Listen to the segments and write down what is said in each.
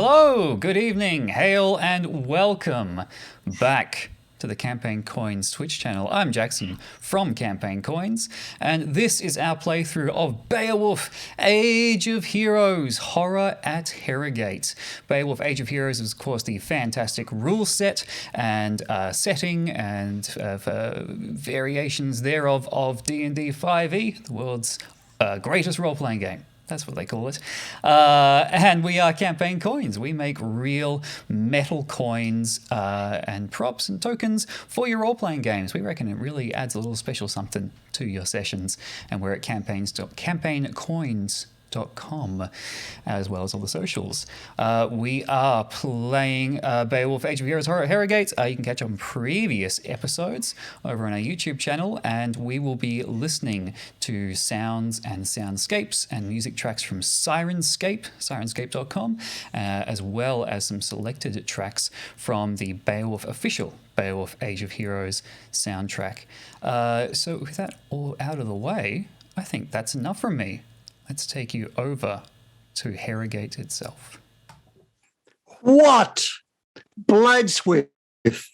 Hello, good evening, hail and welcome back to the Campaign Coins Twitch channel. I'm Jackson from Campaign Coins, and this is our playthrough of BEOWULF Age of Heroes, Horror at Herrogate. BEOWULF Age of Heroes is, of course, the fantastic rule set and setting and variations thereof of D&D 5e, the world's greatest role-playing game. That's what they call it. And we are Campaign Coins. We make real metal coins and props and tokens for your role-playing games. We reckon it really adds a little special something to your sessions. And we're at campaigncoins.com, as well as all the socials. We are playing BEOWULF Age of Heroes Horror at Herrogate. You can catch up on previous episodes over on our YouTube channel, and we will be listening to sounds and soundscapes and music tracks from sirenscape.com, as well as some selected tracks from the BEOWULF official BEOWULF Age of Heroes soundtrack. So with that all out of the way, I think that's enough from me. Let's take you over to Herrogate itself. What? Blaedswith,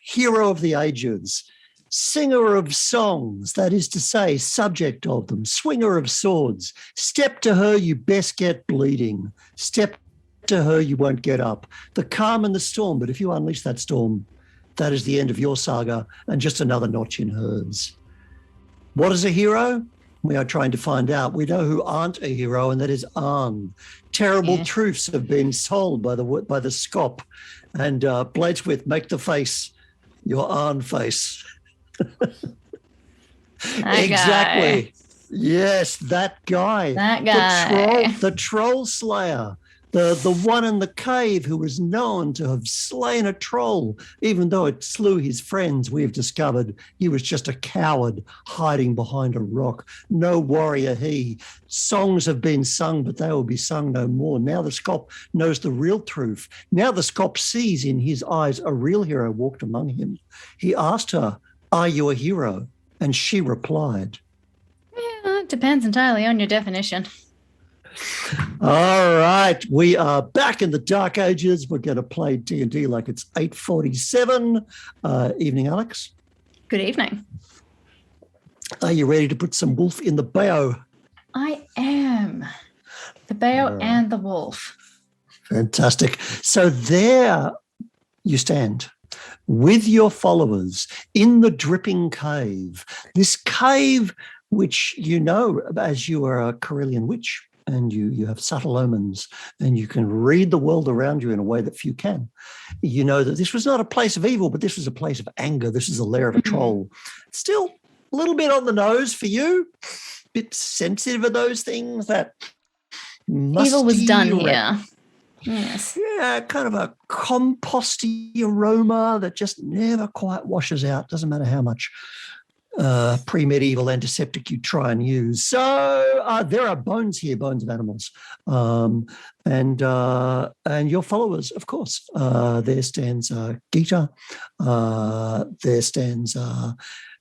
hero of the ages, singer of songs, that is to say, subject of them, swinger of swords. Step to her, you best get bleeding. Step to her, you won't get up. The calm and the storm, but if you unleash that storm, that is the end of your saga and just another notch in hers. What is a hero? We are trying to find out. We know who aren't a hero, and that is Arn. Terrible truths have been sold by the scop. And Blaedswith, make the face your Arn face. Exactly. Guy. Yes, that guy. That guy. The troll slayer. The one in the cave who was known to have slain a troll, even though it slew his friends. We've discovered he was just a coward hiding behind a rock. No warrior he. Songs have been sung, but they will be sung no more. Now the scop knows the real truth. Now the scop sees in his eyes a real hero walked among him. He asked her, "Are you a hero?" And she replied, Yeah, it depends entirely on your definition. All right, we are back in the Dark Ages. We're going to play D&D like it's 8:47. Evening, Alex. Good evening. Are you ready to put some wolf in the bow? I am. The bear and the wolf. Fantastic. So there you stand with your followers in the dripping cave. This cave, which you know as you are a Corellian witch, and you have subtle omens, and you can read the world around you in a way that few can. You know that this was not a place of evil, but this was a place of anger. This is the lair of a troll. Still a little bit on the nose for you, bit sensitive of those things. That Evil was done here. Yes. Yeah, kind of a composty aroma that just never quite washes out. Doesn't matter how much pre-medieval antiseptic you try and use. So there are bones here, bones of animals, and your followers, of course. There stands Gita. There stands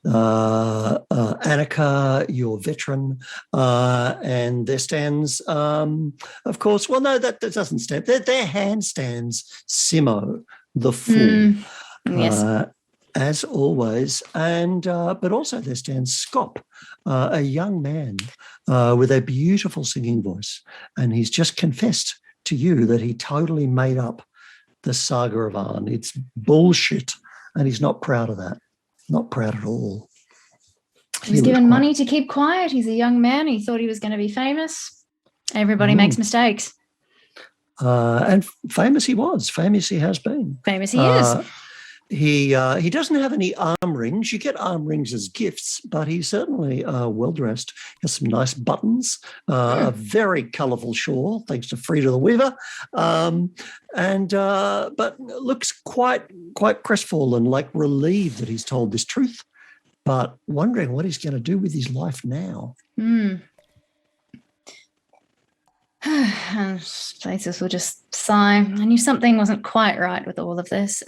Annika, your veteran, and there stands, of course. Well, no, that doesn't stand. Their hand stands Simo, the fool. Yes. As always, and but also there stands Scop, a young man with a beautiful singing voice, and he's just confessed to you that he totally made up the saga of Arn. It's bullshit, and he's not proud of that. Not proud at all. He was given money to keep quiet. He's a young man. He thought he was going to be famous. Everybody makes mistakes. And famous he was. Famous he has been. Famous he is. He doesn't have any arm rings. You get arm rings as gifts, but he's certainly well-dressed. He has some nice buttons, a very colourful shawl, thanks to Frida the Weaver, but looks quite crestfallen, like relieved that he's told this truth, but wondering what he's going to do with his life now. Places will just sigh. I knew something wasn't quite right with all of this.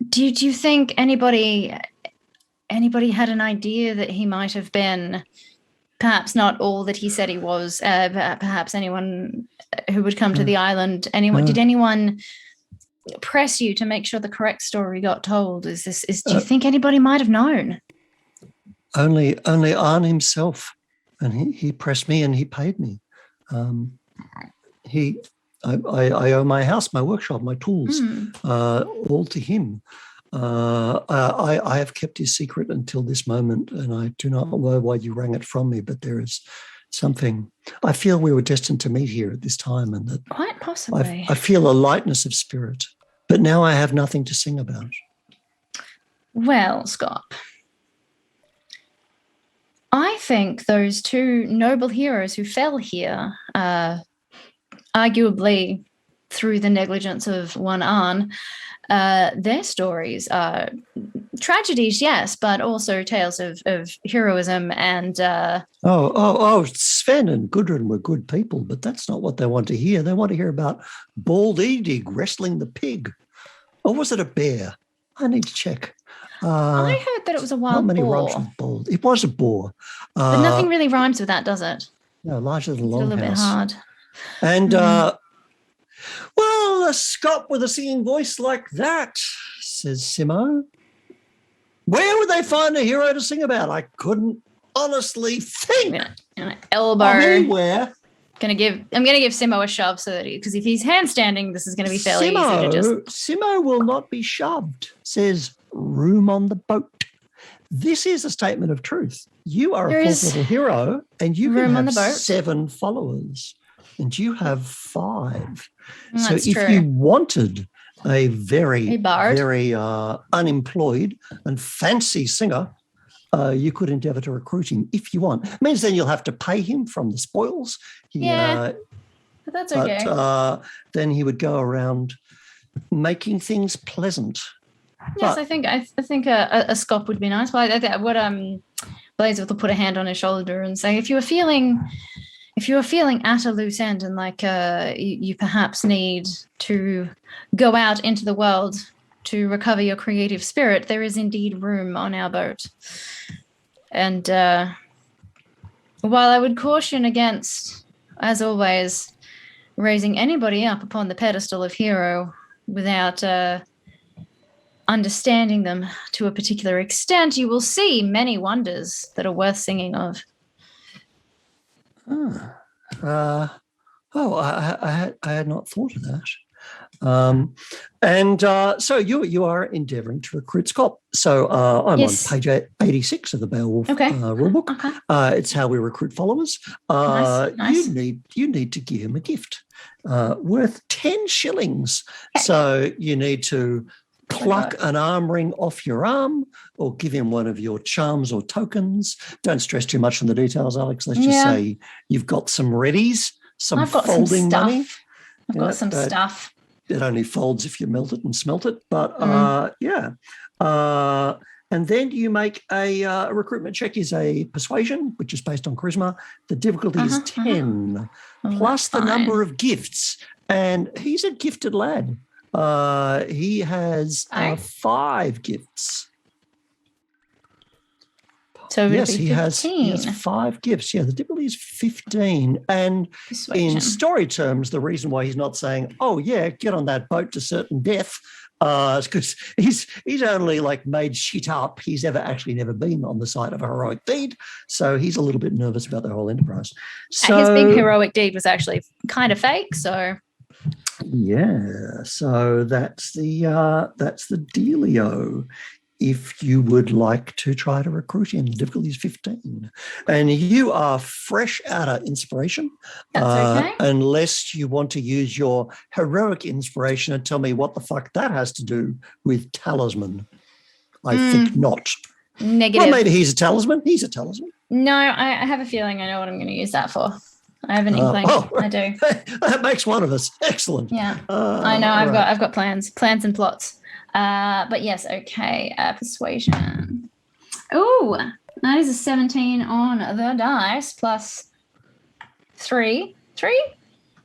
Do you think anybody had an idea that he might have been perhaps not all that he said he was. Perhaps anyone who would come to the island. Did anyone press you to make sure the correct story got told? Do you think anybody might have known? Only Arn himself, and he pressed me and he paid me. I owe my house, my workshop, my tools, all to him. I have kept his secret until this moment, and I do not know why you rang it from me, but there is something. I feel we were destined to meet here at this time, and that quite possibly. I feel a lightness of spirit, but now I have nothing to sing about. Well, Scott, I think those two noble heroes who fell here, arguably through the negligence of one Arn, their stories are tragedies, yes, but also tales of heroism and... Sven and Gudrun were good people, but that's not what they want to hear. They want to hear about Bald Edig wrestling the pig. Or was it a bear? I need to check. I heard that it was a wild not many boar. rhymes with bald. It was a boar. But nothing really rhymes with that, does it? No, larger than It's a little bit Longhouse. hard. And, a Scot with a singing voice like that, says Simo. Where would they find a hero to sing about? I couldn't honestly think. Elbow. Anywhere. I'm gonna give Simo a shove because if he's handstanding, this is gonna be fairly easy to just. Simo will not be shoved, says room on the boat. This is a statement of truth. You are a fourth level hero, and you can have 7 followers, and you have 5. So if you wanted a very unemployed and fancy singer, you could endeavour to recruit him if you want. It means then you'll have to pay him from the spoils. But that's okay. But then he would go around making things pleasant. Yes, I think a Scot would be nice. But I think what Blaedswith will put a hand on his shoulder and say, if you were feeling at a loose end and like you perhaps need to go out into the world to recover your creative spirit, there is indeed room on our boat. And while I would caution against, as always, raising anybody up upon the pedestal of hero without understanding them to a particular extent, you will see many wonders that are worth singing of. I had not thought of that. So you are endeavouring to recruit Scott. So I'm on page 86 of the Beowulf rulebook. Okay. It's how we recruit followers. Nice. You need to give him a gift worth 10 shillings. Okay. So you need to pluck an arm ring off your arm or give him one of your charms or tokens. Don't stress too much on the details, Alex. Let's just say you've got some readies, some folding money. I've got some stuff. It only folds if you melt it and smelt it. But, and then you make a recruitment check is a persuasion, which is based on charisma. The difficulty is 10, plus the number of gifts. And he's a gifted lad. He has 5 gifts. So yes, he has 5 gifts. Yeah, the difficulty is 15. And in story terms, the reason why he's not saying, "Oh yeah, get on that boat to certain death," is because he's only like made shit up. He's never been on the site of a heroic deed, so he's a little bit nervous about the whole enterprise. So his big heroic deed was actually kind of fake. So yeah, so that's the dealio. If you would like to try to recruit him, the difficulty is 15. And you are fresh out of inspiration. That's okay. Unless you want to use your heroic inspiration and tell me what the fuck that has to do with talisman. I think not. Negative. Well, maybe he's a talisman. He's a talisman. No, I have a feeling I know what I'm going to use that for. I have an inkling. I do. That makes one of us. Excellent. Yeah. I know. I've got plans and plots. But yes, okay. Persuasion. Oh, that is a 17 on the dice plus 3. 3?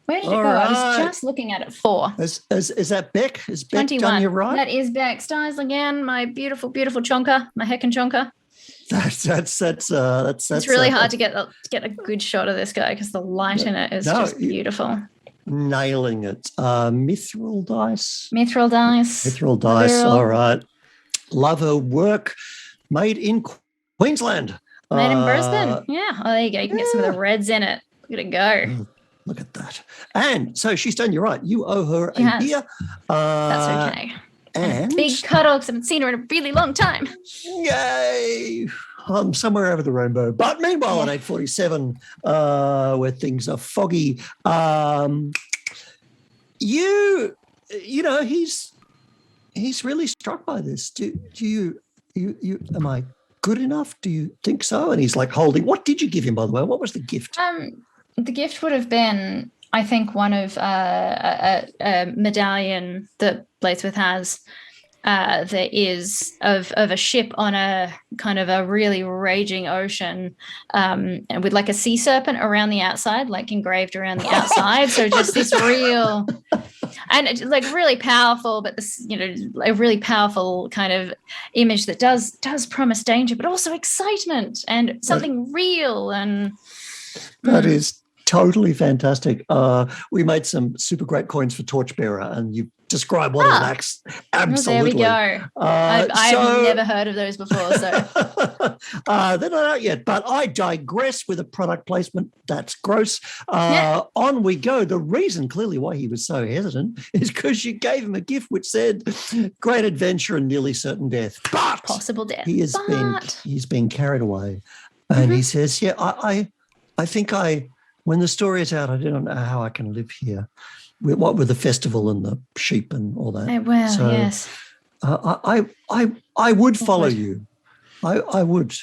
Where did it go? Right. I was just looking at it. 4. Is that Beck? Is Beck 21. done you right? That is Beck. Styles again. My beautiful, beautiful chonker. My heckin' chonker. It's really hard to get a good shot of this guy because the light in it is just beautiful. Nailing it. Mithril dice. Mithril dice. All right. Love her work. Made in Queensland. Made in Brisbane. Yeah. Oh, there you go. You can get some of the reds in it. Look at it go. Look at that. And so she's done you right. You owe her a beer. That's okay. And big cuddle because I haven't seen her in a really long time. Yay. I'm somewhere over the rainbow. But meanwhile, at 8:47, where things are foggy, you know, he's really struck by this. Do you am I good enough? Do you think so? And he's like holding. What did you give him, by the way? What was the gift? The gift would have been, I think, one of a medallion that Blaedswith has. That is of a ship on a kind of a really raging ocean, and with like a sea serpent around the outside, like engraved around the outside. So just this real, and like really powerful, but this, a really powerful kind of image that does promise danger, but also excitement and something real. And that is totally fantastic. We made some super great coins for Torchbearer, and you describe one of the acts. Absolutely. Well, there we go. I've never heard of those before. So they're not out yet, but I digress with a product placement. That's gross. On we go. The reason clearly why he was so hesitant is because you gave him a gift which said great adventure and nearly certain death. But possible death. He's been carried away. And he says, I think when the story is out, I don't know how I can live here. What with the festival and the sheep and all that. Yes. I would follow you. I would.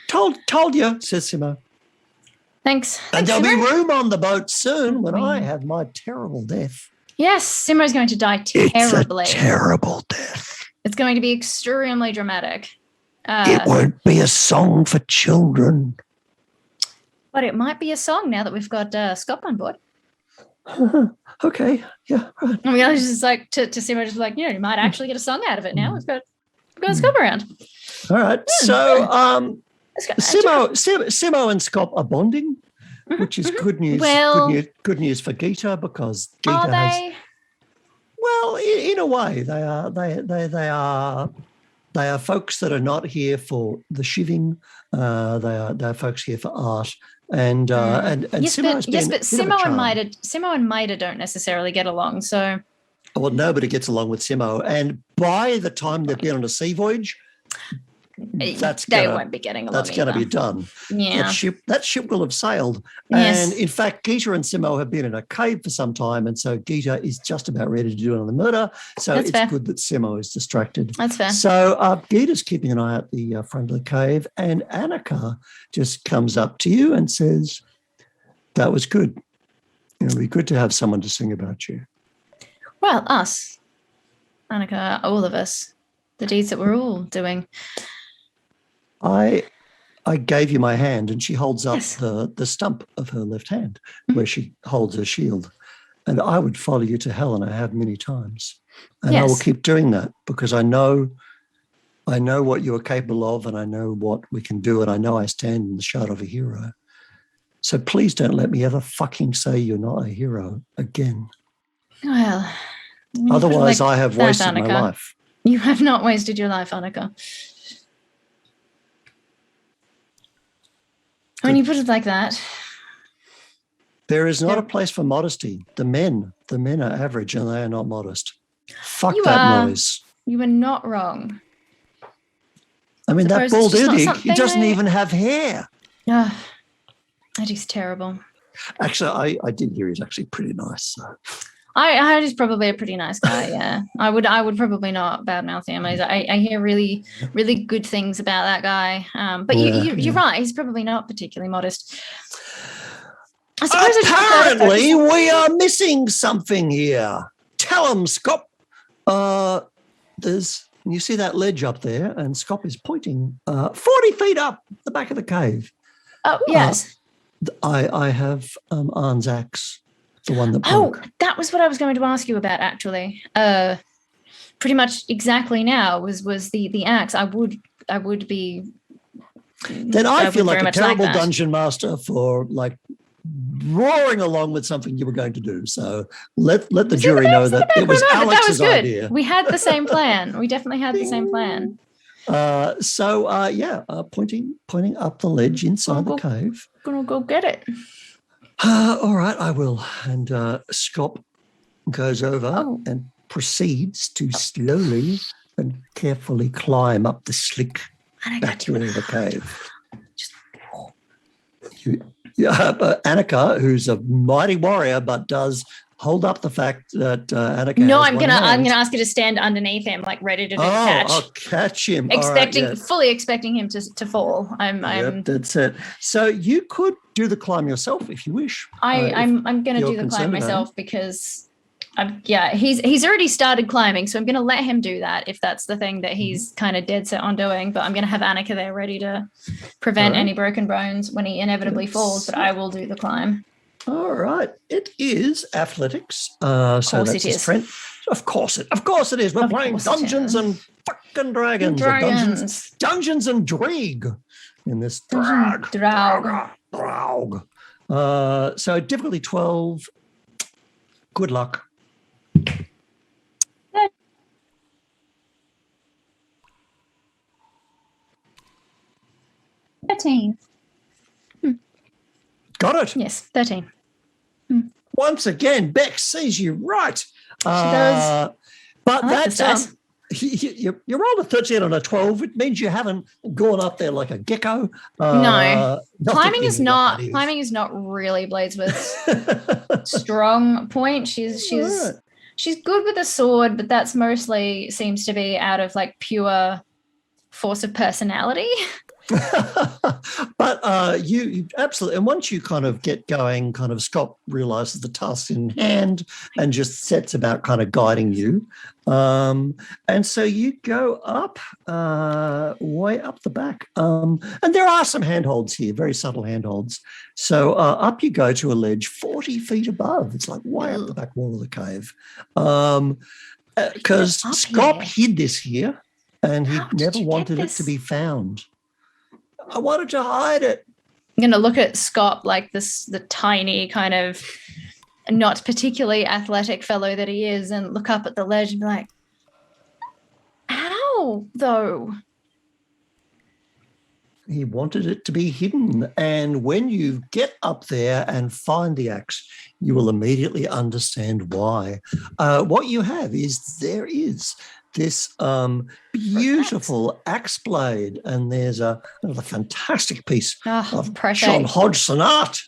Told you, says Simo. Thanks. And there'll Simo. be room on the boat soon when I have my terrible death. Yes, Simo's going to die terribly. It's a terrible death. It's going to be extremely dramatic. It won't be a song for children. But it might be a song now that we've got Scott on board. Okay, yeah. Right. I mean, I was just like to Simo, just like, you might actually get a song out of it now. We've got Scott around. All right. So Simo and Scott are bonding, which is good news. Well, good news for Gita, because Gita are they? Well, in a way, they are. They are folks that are not here for the shiving. They are folks here for art. And Simo and Maida don't necessarily get along. So, well, nobody gets along with Simo. And by the time they've been on a sea voyage, they won't be getting along. That's going to be done. Yeah, that ship will have sailed. Yes. And in fact, Gita and Simo have been in a cave for some time, and so Gita is just about ready to do another murder. So it's good that Simo is distracted. That's fair. So Gita's keeping an eye out the front of the cave, and Annika just comes up to you and says, "That was good. It'll be good to have someone to sing about you." Well, us, Annika, all of us, the deeds that we're all doing. I gave you my hand, and she holds up the stump of her left hand where she holds her shield. And I would follow you to hell, and I have many times. And I will keep doing that because I know what you are capable of, and I know what we can do, and I know I stand in the shadow of a hero. So please don't let me ever fucking say you're not a hero again. Well, otherwise I have wasted my life. You have not wasted your life, Annika. When you put it like that. There is not a place for modesty. The men are average and they are not modest. Fuck noise. You are not wrong. I mean, that bald idiot, he doesn't even have hair. That is terrible. Actually, I did hear he's actually pretty nice. So. I heard he's probably a pretty nice guy. Yeah, I would probably not badmouth him. I hear really, really good things about that guy. But you're right. He's probably not particularly modest. I suppose apparently we are missing something here. Tell him, Scott. You see that ledge up there, and Scott is pointing 40 feet up the back of the cave. Oh yes. I have Arn's axe. The one that broke. Oh, that was what I was going to ask you about, actually. Pretty much exactly now was the axe. I would would be. Then I feel would like very a much terrible that. dungeon master for like roaring along with something you were going to do. So let the jury know that it was Alex's that was good. idea. We had the same plan. We definitely had the same plan. Pointing up the ledge inside the cave. Gonna go get it. All right, I will. And Scop goes over and proceeds to slowly and carefully climb up the slick back wall of the cave. Annika, who's a mighty warrior, but does hold up the fact that Annika. No, I'm gonna ask you to stand underneath him, like ready to do the catch. I'll catch him. Fully expecting him to fall. Yep, that's it. So you could do the climb yourself if you wish. I'm gonna do the climb myself because. He's already started climbing, so I'm going to let him do that if that's the thing that he's kind of dead set on doing. But I'm going to have Annika there ready to prevent any broken bones when he inevitably falls. But I will do the climb. All right, it is athletics. So that's his strength. Of course it is. We're playing Dungeons and fucking Dragons. Dungeons and Draug in this Draug. So difficulty 12. Good luck. 13. Got it. Yes, 13. Once again, Bex sees you right. She does. But that's you rolled a 13 on a 12. It means you haven't gone up there like a gecko. No. Climbing is not really Blaedswith's strong point. She's good with a sword, but that's mostly seems to be out of like pure force of personality. But you absolutely, and once you kind of get going, kind of Scott realizes the task in hand and just sets about kind of guiding you. And so you go up, way up the back. And there are some handholds here, very subtle handholds. So up you go to a ledge 40 feet above. It's like way up the back wall of the cave. Because Scott hid this here and he never wanted it to be found. I wanted to hide it. I'm going to look at Scott like the tiny kind of not particularly athletic fellow that he is and look up at the ledge and be like, how, though? He wanted it to be hidden. And when you get up there and find the axe, you will immediately understand why. What you have is there is this beautiful axe blade, and there's another fantastic piece of John Hodgson art.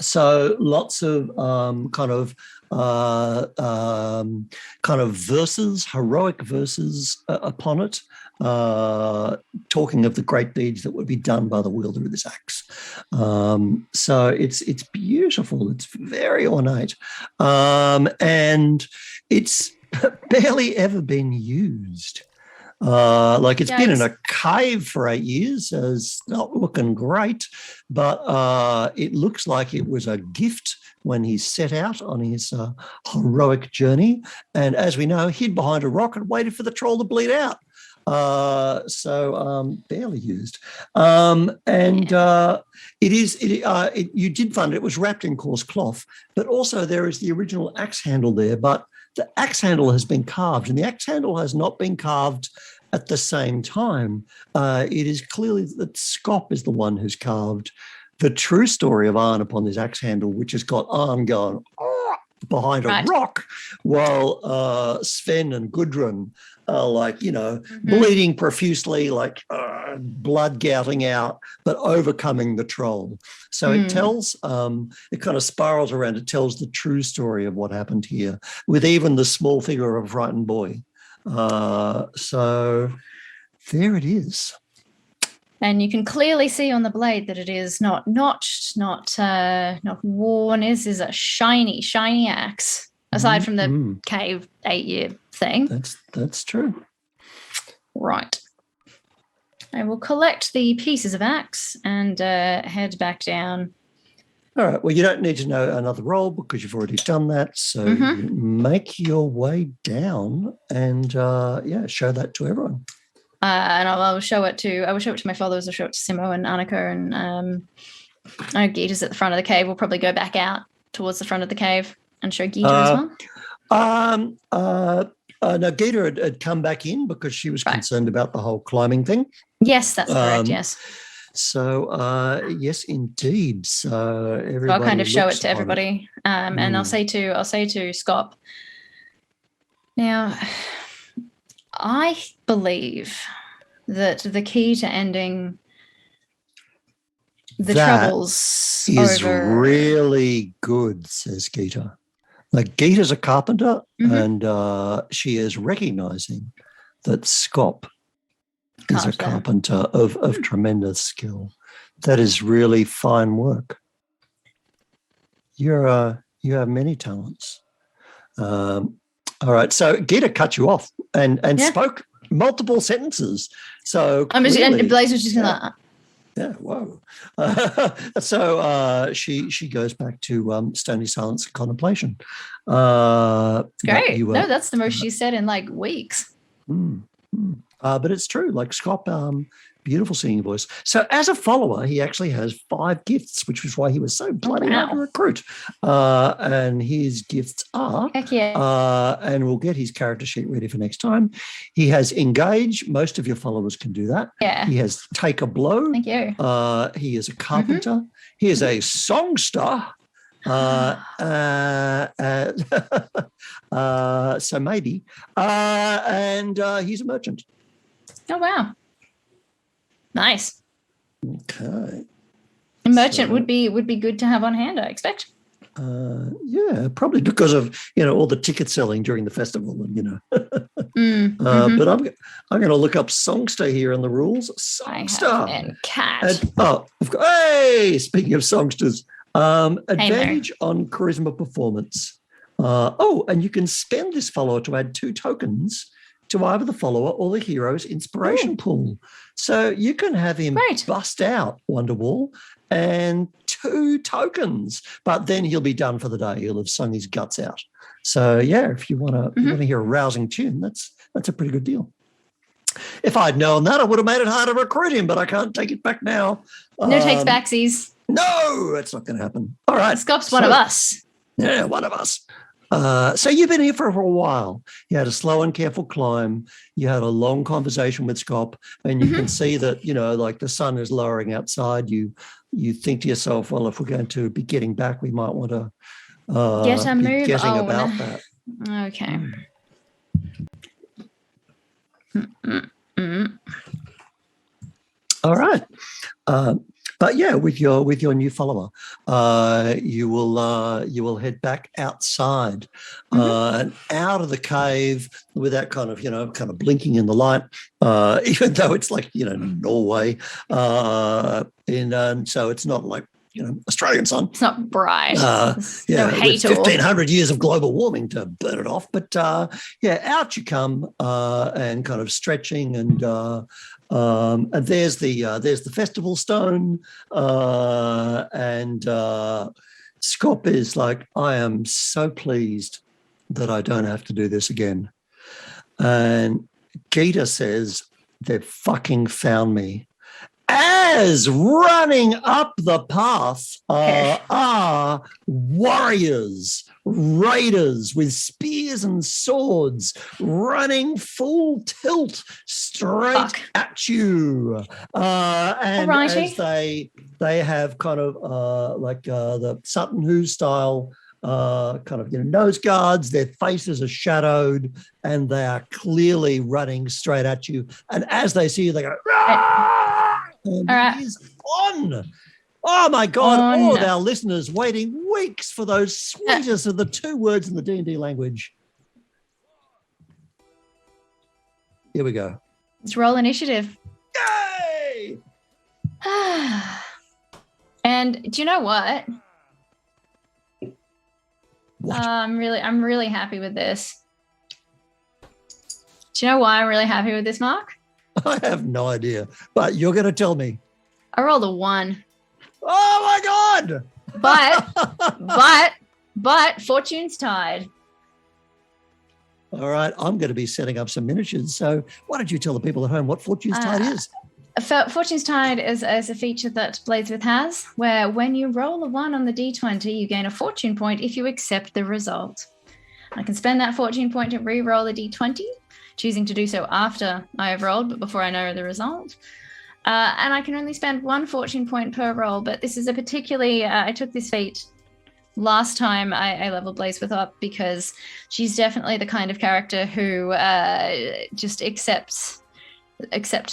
So lots of kind of verses, heroic verses upon it, talking of the great deeds that would be done by the wielder of this axe. So it's beautiful. It's very ornate, and it's barely ever been used. It's been in a cave for 8 years, so it's not looking great, but it looks like it was a gift when he set out on his heroic journey, and as we know, hid behind a rock and waited for the troll to bleed out. Barely used. You did find it was wrapped in coarse cloth, but also there is the original axe handle there, but the axe handle has been carved, and the axe handle has not been carved at the same time. It is clearly that Scop is the one who's carved the true story of Arn upon this axe handle, which has got Arn going behind a rock, while Sven and Gudrun are bleeding profusely, blood gouting out, but overcoming the troll. So it tells, it kind of spirals around. It tells the true story of what happened here, with even the small figure of a frightened boy. So there it is. And you can clearly see on the blade that it is not notched, not worn. This is a shiny axe. Aside from the cave 8-year thing. That's true. Right. I will collect the pieces of axe and head back down All right. Well, you don't need to know another roll because you've already done that. So you make your way down and show that to everyone. And I will show it to my followers. I'll show it to Simo and Annika, and I know Gita's at the front of the cave. We'll probably go back out towards the front of the cave and show Gita as well. No, Gita had come back in because she was concerned about the whole climbing thing. Yes, that's correct. Yes. So yes, indeed. So everybody. So I'll kind of show it to everybody, and I'll say to Scott. Now, I believe that the key to ending the troubles is really good, says Gita. Like Gita's a carpenter, and she is recognizing that Scott is a carpenter of tremendous skill. That is really fine work. You have many talents. All right, so Gita cut you off and spoke multiple sentences. So and Blaze was just like, yeah, whoa. So she goes back to stony silence and contemplation. Great. No, that's the most she said in like weeks. But it's true. Like Scott, beautiful singing voice. So as a follower, he actually has 5 gifts, which is why he was so bloody hard to recruit. And his gifts are, and we'll get his character sheet ready for next time. He has engage. Most of your followers can do that. Yeah. He has take a blow. Thank you. He is a carpenter. He is a songster. So maybe. And he's a merchant. Oh, wow. Nice. Okay. A merchant would be good to have on hand, I expect. Yeah, probably because of all the ticket selling during the festival, and But I'm going to look up songster here in the rules. Songster and cat. Hey, speaking of songsters, advantage on charisma performance. And you can spend this follower to add 2 tokens to either the follower or the hero's inspiration pool. So you can have him bust out Wonderwall and 2 tokens, but then he'll be done for the day. He'll have sung his guts out. So yeah, if you want to hear a rousing tune, that's a pretty good deal. If I'd known that, I would have made it harder to recruit him, but I can't take it back now. No takes backsies. No, that's not going to happen. All right. Scott's one of us. Yeah, one of us. So you've been here for a while. You had a slow and careful climb. You had a long conversation with Scott, and you can see that, like the sun is lowering outside. You think to yourself, well, if we're going to be getting back, we might want to get a move getting about that. Okay. All right. But yeah, with your new follower, you will head back outside and out of the cave without kind of blinking in the light, even though it's like Norway, and so it's not like Australian sun. It's not bright. With 1,500 years of global warming to burn it off. But out you come and kind of stretching and there's the festival stone, and Scott is like, I am so pleased that I don't have to do this again. And Gita says, they've fucking found me. As running up the path are warriors, raiders with spears and swords running full tilt straight at you. And as they have kind of the Sutton Hoo style nose guards, their faces are shadowed and they are clearly running straight at you. And as they see you, they go, "Rah!" And it is on. Oh my God! All of our listeners waiting weeks for those sweetest of the 2 words in the D&D language. Here we go. Let's roll initiative. Yay! And do you know what? I'm really happy with this. Do you know why I'm really happy with this, Mark? I have no idea, but you're going to tell me. I rolled a 1. Oh my God! but fortune's tied. All right, I'm going to be setting up some miniatures. So why don't you tell the people at home what Fortune's Tide is? Fortune's Tide is a feature that Blaedswith has, where when you roll a 1 on the d20, you gain a fortune point if you accept the result. I can spend that fortune point to re-roll a d20, choosing to do so after I have rolled, but before I know the result. And I can only spend 1 fortune point per roll, but this is a particularly... I took this feat last time I leveled Blaedswith up because she's definitely the kind of character who just accepts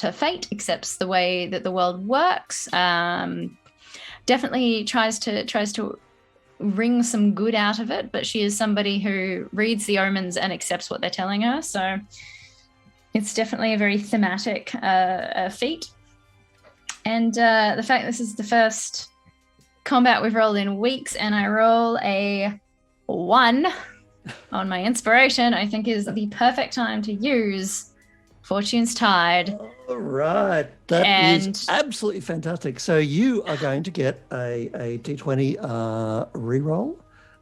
her fate, accepts the way that the world works. Definitely tries to wring some good out of it, but she is somebody who reads the omens and accepts what they're telling her. So it's definitely a very thematic feat. And the fact this is the first combat we've rolled in weeks, and I roll a 1 on my inspiration, I think is the perfect time to use Fortune's Tide. All right. That is absolutely fantastic. So you are going to get a D20 reroll.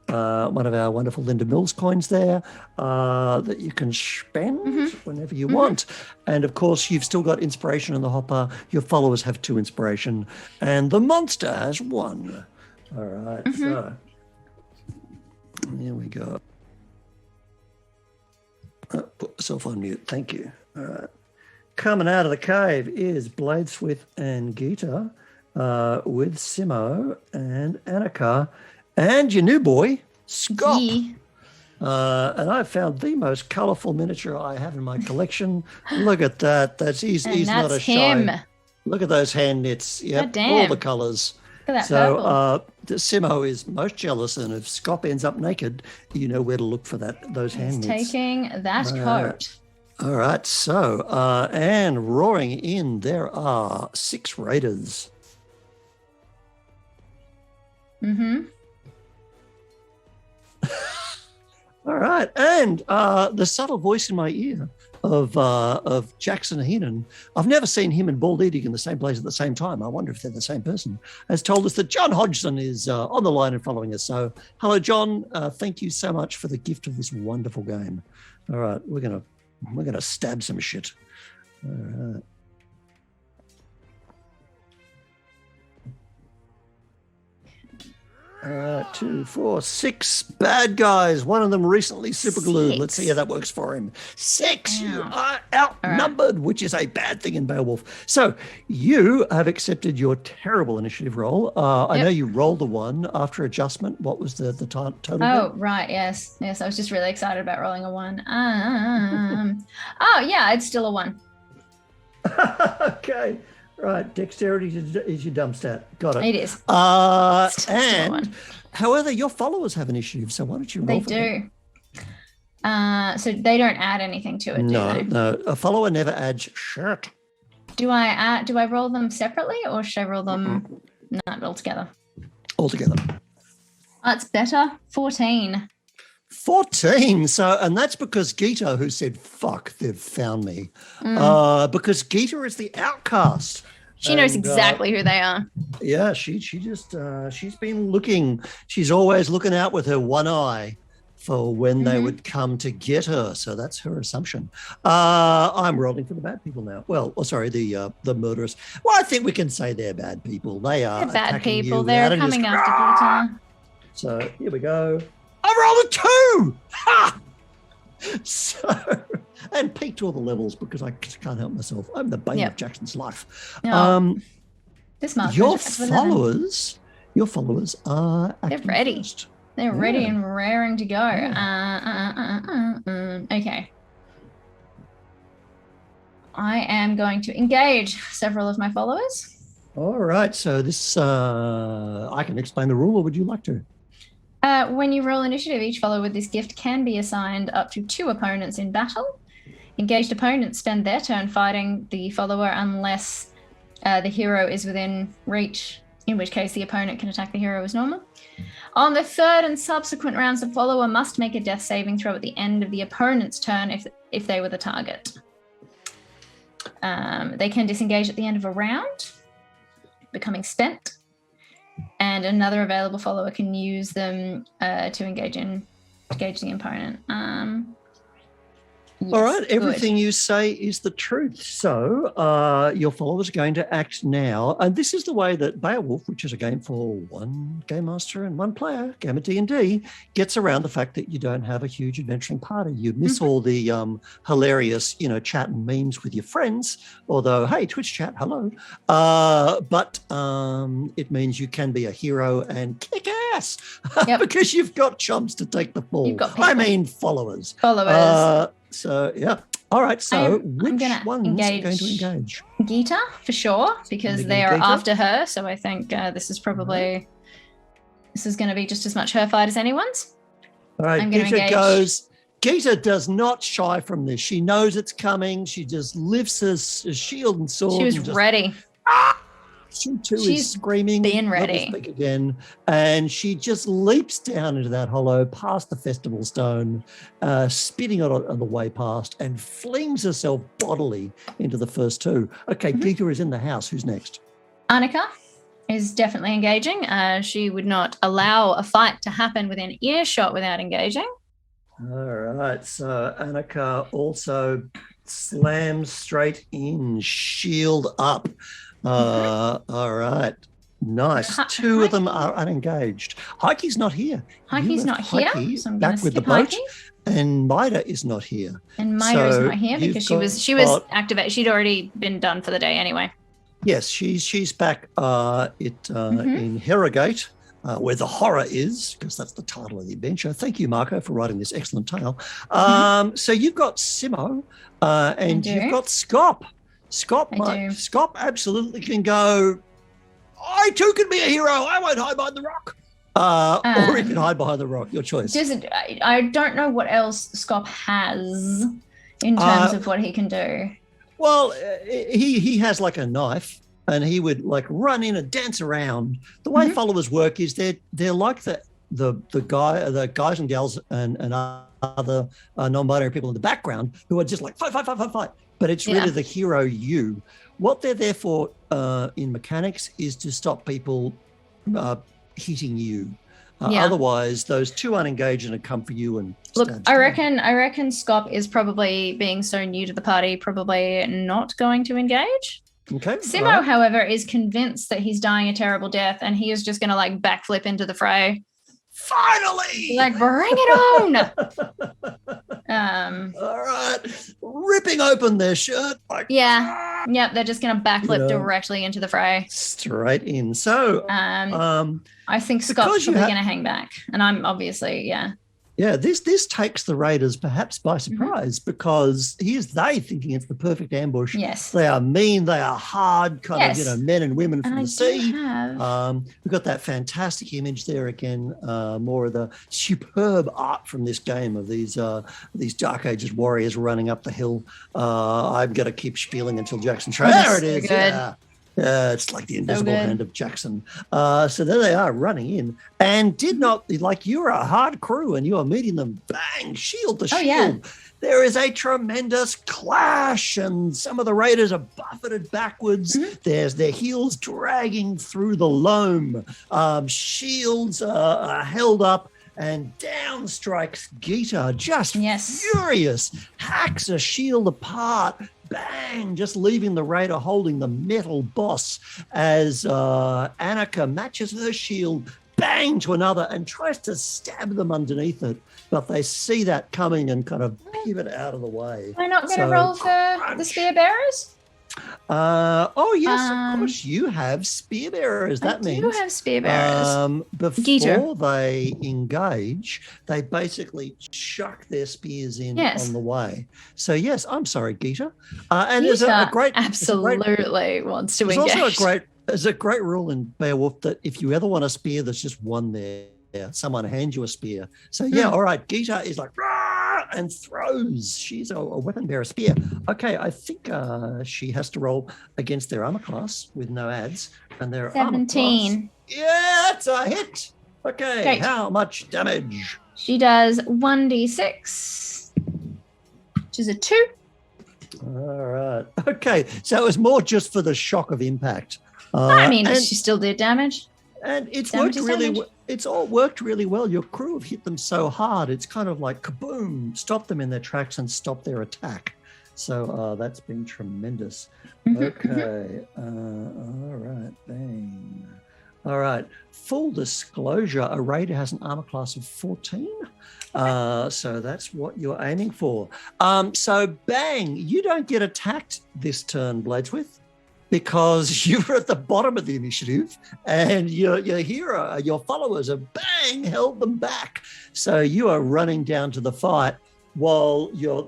One of our wonderful Linda Mills coins there that you can spend whenever you want. And of course, you've still got inspiration in the hopper. Your followers have 2 inspiration, and the monster has 1. All right, so here we go. Put myself on mute. Thank you. All right. Coming out of the cave is Blaedswith and Gita with Simo and Annika. And your new boy, Scott. And I've found the most colourful miniature I have in my collection. Look at that. He's not a shy. Look at those hand knits. Yep, all the colours. Look at that so Simo is most jealous, and if Scott ends up naked, you know where to look for those hand knits. Taking that coat. All right. So, and roaring in, there are 6 raiders. All right, and the subtle voice in my ear of Jackson Heenan. I've never seen him and Bald Eating in the same place at the same time. I wonder if they're the same person. Has told us that John Hodgson is on the line and following us. So, hello, John. Thank you so much for the gift of this wonderful game. All right, we're gonna stab some shit. All right. All right, 2, 4, 6 bad guys. One of them recently superglued. 6. Let's see how that works for him. 6. You are outnumbered, which is a bad thing in Beowulf. So you have accepted your terrible initiative roll. I know you rolled a 1 after adjustment. What was the total? Oh, right. Yes. I was just really excited about rolling a 1. Oh, yeah, it's still a 1. Okay. Right, dexterity is your dumb stat. Got it. It is. And however, your followers have initiative, so why don't you roll? They do. So they don't add anything to it. No. A follower never adds shit. Do I roll them separately, or should I roll them not altogether? Altogether. It's better. 14. 14. So, and that's because Gita, who said, "Fuck, they've found me," because Gita is the outcast. She knows exactly who they are. Yeah, she just she's been looking. She's always looking out with her one eye for when they would come to get her. So that's her assumption. I'm rolling for the bad people now. Well, sorry, the murderers. Well, I think we can say they're bad people. They're bad people. They're coming after Gita. So here we go. I rolled a 2. Ha! So, and peaked all the levels because I can't help myself. I'm the bane of Jackson's life. Your followers are they're ready. First. They're ready and raring to go. Okay. I am going to engage several of my followers. All right. So this, I can explain the rule, or would you like to? When you roll initiative, each follower with this gift can be assigned up to 2 opponents in battle. Engaged opponents spend their turn fighting the follower unless the hero is within reach, in which case the opponent can attack the hero as normal. On the 3rd and subsequent rounds, the follower must make a death saving throw at the end of the opponent's turn if they were the target. They can disengage at the end of a round, becoming spent. and another available follower can use them to engage the opponent. All right, Yes, everything good. you say is the truth. So your followers are going to act now. And this is the way that Beowulf, which is a game for one game master and one player, game of D&D, gets around the fact that you don't have a huge adventuring party. You miss all the hilarious, chat and memes with your friends, although, hey, Twitch chat, hello. But it means you can be a hero and kick ass because you've got chumps to take the fall. You've got people. I mean followers. So, yeah. All right. So, which ones are going to engage? Gita, for sure, because they are after her. So I think this is probably this is going to be just as much her fight as anyone's. All right. Gita goes. Gita does not shy from this. She knows it's coming. She just lifts her shield and sword. She was ready. She too is screaming, being ready again, and she just leaps down into that hollow, past the festival stone, spitting on the way past, and flings herself bodily into the first two. Okay, Gita is in the house. Who's next? Annika is definitely engaging. She would not allow a fight to happen within earshot without engaging. All right, so Annika also slams straight in, shield up. All right. Nice. Two of them are unengaged. Heike's not here. Heike's not here. So I'm back with the boat. And Maida is not here. And Maida is not here because she was activated. She'd already been done for the day anyway. Yes, she's back in Herrogate, where the horror is, because that's the title of the adventure. Thank you, Marco, for writing this excellent tale. So you've got Simo and you've got Scop. Scop absolutely can go, I too can be a hero. I won't hide behind the rock. Or he can hide behind the rock. Your choice. I don't know what else Scop has in terms of what he can do. Well, he has like a knife, and he would like run in and dance around. The way followers work is they're like the guys and gals and other non-binary people in the background who are just like fight. But it's really the hero you. What they're there for in mechanics is to stop people hitting you. Otherwise, those two unengaged and come for you. And look, I reckon Scop is probably, being so new to the party, probably not going to engage. Okay. Simo, however, is convinced that he's dying a terrible death, and he is just going to like backflip into the fray. Finally! Like, bring it on! All right. Ripping open their shirt. Like, Yep, they're just going to backflip directly into the fray. Straight in. So, I think Scott's probably going to hang back. And I'm obviously, Yeah, this takes the Raiders perhaps by surprise because here's they thinking it's the perfect ambush. Yes. They are mean, they are hard, kind of, men and women from the sea. We've got that fantastic image there again, more of the superb art from this game of these Dark Ages warriors running up the hill. I'm going to keep spieling until Jackson tries. There it is. Good. It's like the invisible hand of Jackson. So there they are running in and did not, like, you're a hard crew and you are meeting them, bang, shield to shield. Yeah. There is a tremendous clash and some of the raiders are buffeted backwards. There's their heels dragging through the loam. Shields are held up and down strikes Gita, just furious, hacks a shield apart, bang, just leaving the raider holding the metal boss as Annika matches her shield, bang, to another and tries to stab them underneath it. But they see that coming and kind of pivot out of the way. Am I not going to roll for the spear bearers? Yes, of course you have spear bearers. That means you have spear bearers. Before they engage, they basically chuck their spears in on the way. So yes, I'm sorry, Gita. And Gita there's a great absolutely wants to engage. There's a great rule in Beowulf that if you ever want a spear, there's just one there. Someone hands you a spear. So all right, Gita is like and throws. She's a weapon bearer spear. Okay, I think she has to roll against their armor class with no adds. And their 17. Yeah, it's a hit. Okay, great. How much damage? She does 1d6, which is a 2. All right. Okay, so it was more just for the shock of impact. I mean, she still did damage. And it's Damage worked is really. damage. It's all worked really well. Your crew have hit them so hard. It's kind of like kaboom, stop them in their tracks and stop their attack. So that's been tremendous. Okay. All right. Bang. All right. Full disclosure: a raider has an armor class of 14. So that's what you're aiming for. So bang, you don't get attacked this turn, Blaedswith, because you're at the bottom of the initiative and your hero, your followers have bang held them back. So you are running down to the fight while your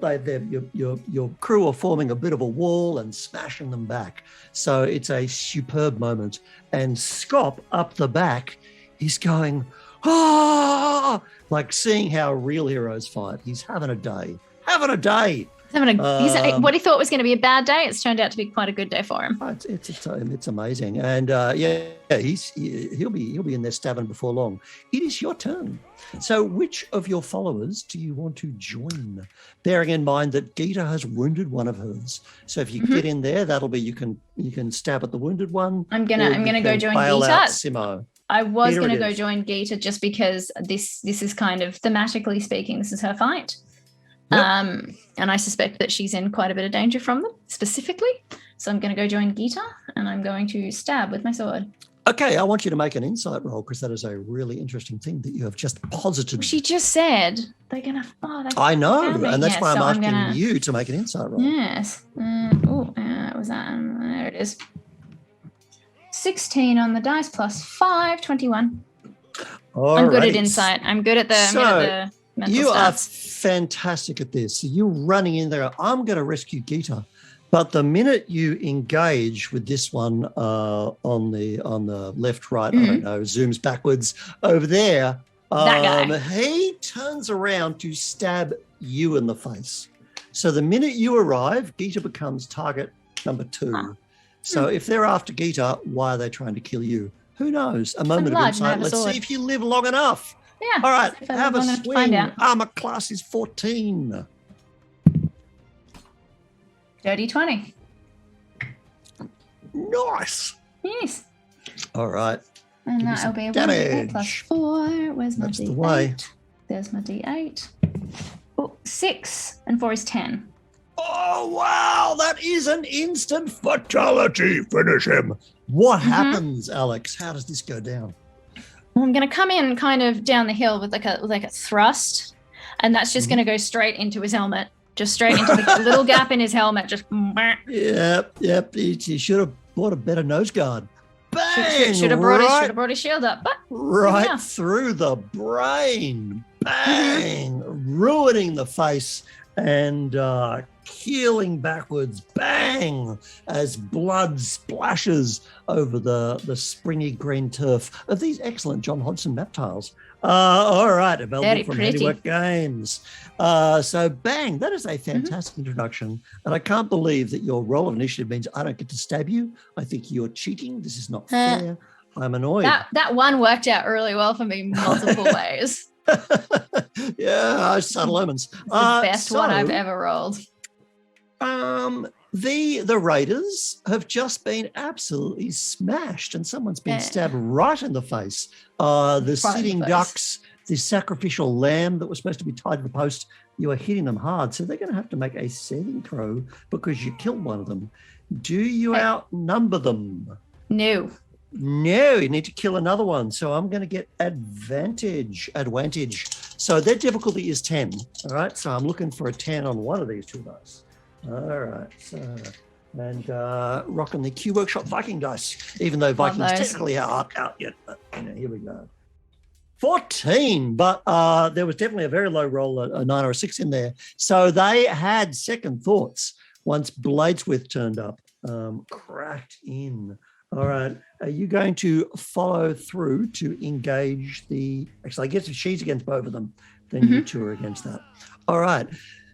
crew are forming a bit of a wall and smashing them back. So it's a superb moment. And Scop up the back is going, ah, like seeing how real heroes fight. He's having a day. Having a day. What he thought was going to be a bad day, it's turned out to be quite a good day for him. It's amazing, and he'll be in there stabbing before long. It is your turn. So, which of your followers do you want to join? Bearing in mind that Gita has wounded one of hers, so if you get in there, that'll be you can stab at the wounded one. I'm gonna go join bail Gita. out Simo. I was Gita going to it go is. join Gita just because this is kind of thematically speaking, this is her fight. Yep. And I suspect that she's in quite a bit of danger from them specifically. So I'm going to go join Gita and I'm going to stab with my sword. Okay, I want you to make an insight roll because that is a really interesting thing that you have just posited. She just said they're going to. I know, stab me. and that's Yeah, why so I'm I'm asking you to make an insight roll. Yes. Was that? There it is. 16 on the dice plus 5, 21. I'm good at insight. I'm good at the mental you are stats. fantastic at this. So you're running in there. I'm going to rescue Gita, but the minute you engage with this one on the left, right, I don't know, zooms backwards over there. That guy. He turns around to stab you in the face. So the minute you arrive, Gita becomes target number 2. So if they're after Gita, why are they trying to kill you? Who knows? A moment of large and I insight. have a Let's sword. see if you live long enough. Yeah. All right, if I have a live long enough to swing. find out. Armor class is 14. Dirty 20. Nice. Yes. All right. And Give me that'll some be a damage. 1d8 plus 4. Where's my That's d8? the way. There's my d8. Oh, 6 and 4 is 10. Oh, wow. That is an instant fatality. Finish him. What happens, Alex? How does this go down? Well, I'm going to come in kind of down the hill with like a thrust, and that's just going to go straight into his helmet. Just straight into the little gap in his helmet. Just Yep. He should have bought a better nose guard. Bang! should have brought his shield up. But Right through the brain. Bang! Ruining the face and keeling backwards. Bang! As blood splashes over the springy green turf of these excellent John Hodgson map tiles. All right, available Very from pretty. Handiwork Games. So bang, that is a fantastic introduction. And I can't believe that your roll of initiative means I don't get to stab you. I think you're cheating. This is not fair. I'm annoyed. that one worked out really well for me multiple ways. Yeah, subtle omens. It's the best one I've ever rolled. The Raiders have just been absolutely smashed, and someone's been stabbed right in the face. The sitting ducks, the sacrificial lamb that was supposed to be tied to the post, you are hitting them hard. So they're going to have to make a saving throw because you killed one of them. Do you outnumber them? No. No, you need to kill another one. So I'm going to get advantage. So their difficulty is 10. All right. So I'm looking for a 10 on one of these two dice. All right. So, and rocking the Q Workshop Viking dice, even though Vikings technically aren't out yet. But, here we go. 14, but there was definitely a very low roll, a 9 or a 6 in there. So they had second thoughts once Blaedswith turned up, cracked in. All right. Are you going to follow through to engage actually, I guess if she's against both of them, then you two are against that. All right.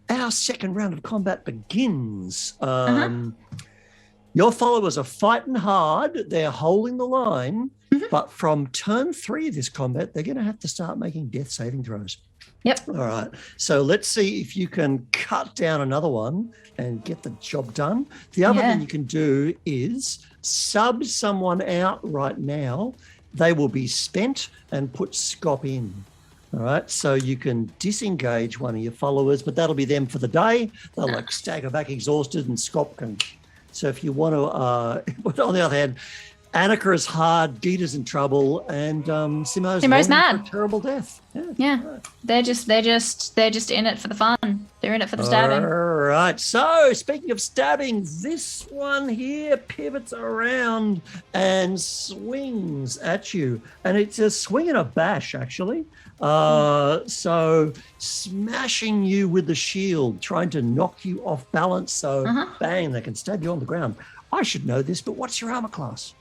Our second round of combat begins. Your followers are fighting hard. They're holding the line. But from turn 3 of this combat, they're going to have to start making death saving throws. Yep. All right. So let's see if you can cut down another one and get the job done. The other thing you can do is sub someone out right now they will be spent and put scop in. All right, so you can disengage one of your followers, but that'll be them for the day. They'll like stagger back exhausted, and scop can. So if you want to, but on the other hand, Annika is hard, Gita's in trouble, and Simo's mad. For a terrible death. Yeah. Right. They're just in it for the fun. They're in it for the stabbing. All right. So speaking of stabbing, this one here pivots around and swings at you, and it's a swing and a bash actually. So smashing you with the shield, trying to knock you off balance. So bang, they can stab you on the ground. I should know this, but what's your armor class?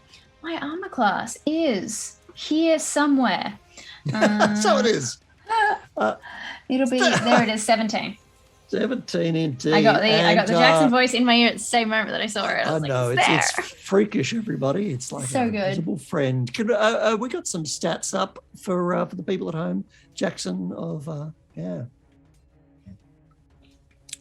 My armor class is here somewhere. So it is. It'll be there. It is 17. 17 indeed. I got the Jackson voice in my ear at the same moment that I saw it. I know it's freakish, everybody. It's like so a good. Invisible friend. We got some stats up for the people at home. Jackson of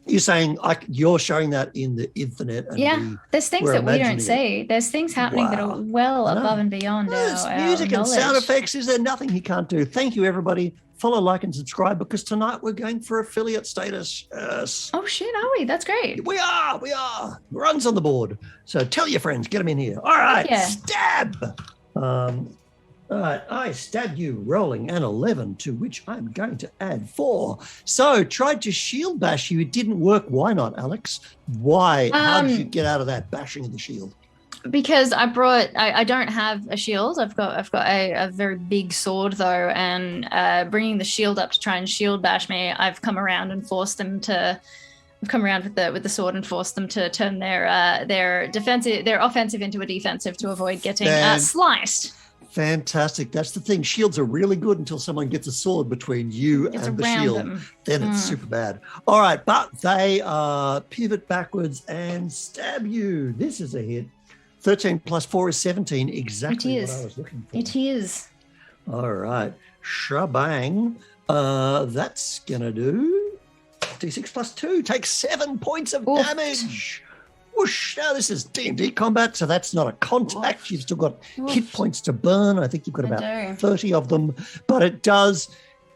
You're saying you're showing that in the infinite. And there's things that we don't see. There's things happening that are well above and beyond our music and knowledge. sound effects. Is there nothing he can't do? Thank you, everybody. Follow, like, and subscribe, because tonight we're going for affiliate status. Yes. Oh shit, are we? That's great. We are. Runs on the board. So tell your friends, get them in here. All right, stab. All right, I stabbed you, rolling an 11, to which I'm going to add 4. So tried to shield bash you. It didn't work. Why not, Alex? Why? How did you get out of that bashing of the shield? Because I don't have a shield. I've got a very big sword though, and bringing the shield up to try and shield bash me, I've come around and forced them to. I've come around with the sword and forced them to turn their offensive into a defensive to avoid getting sliced. Fantastic. That's the thing. Shields are really good until someone gets a sword between you and the shield. Then it's super bad. All right, but they pivot backwards and stab you. This is a hit. 13 plus 4 is 17. Exactly what I was looking for. It is. All right. Shabang. That's going to do D6 plus 2. Take 7 points of damage. Whoosh. Now this is D&D combat, so that's not a contact. You've still got hit points to burn. I think you've got about 30 of them. But it does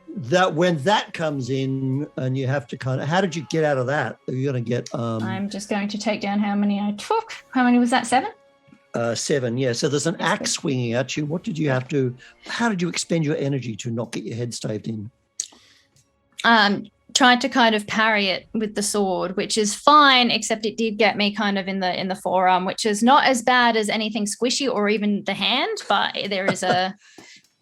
that when that comes in, and you have to how did you get out of that? Are you going to get... I'm just going to take down how many I took. How many was that? 7? 7, yeah. So there's an axe swinging at you. What did you have to... How did you expend your energy to not get your head staved in? Tried to kind of parry it with the sword, which is fine, except it did get me kind of in the forearm, which is not as bad as anything squishy or even the hand, but there is I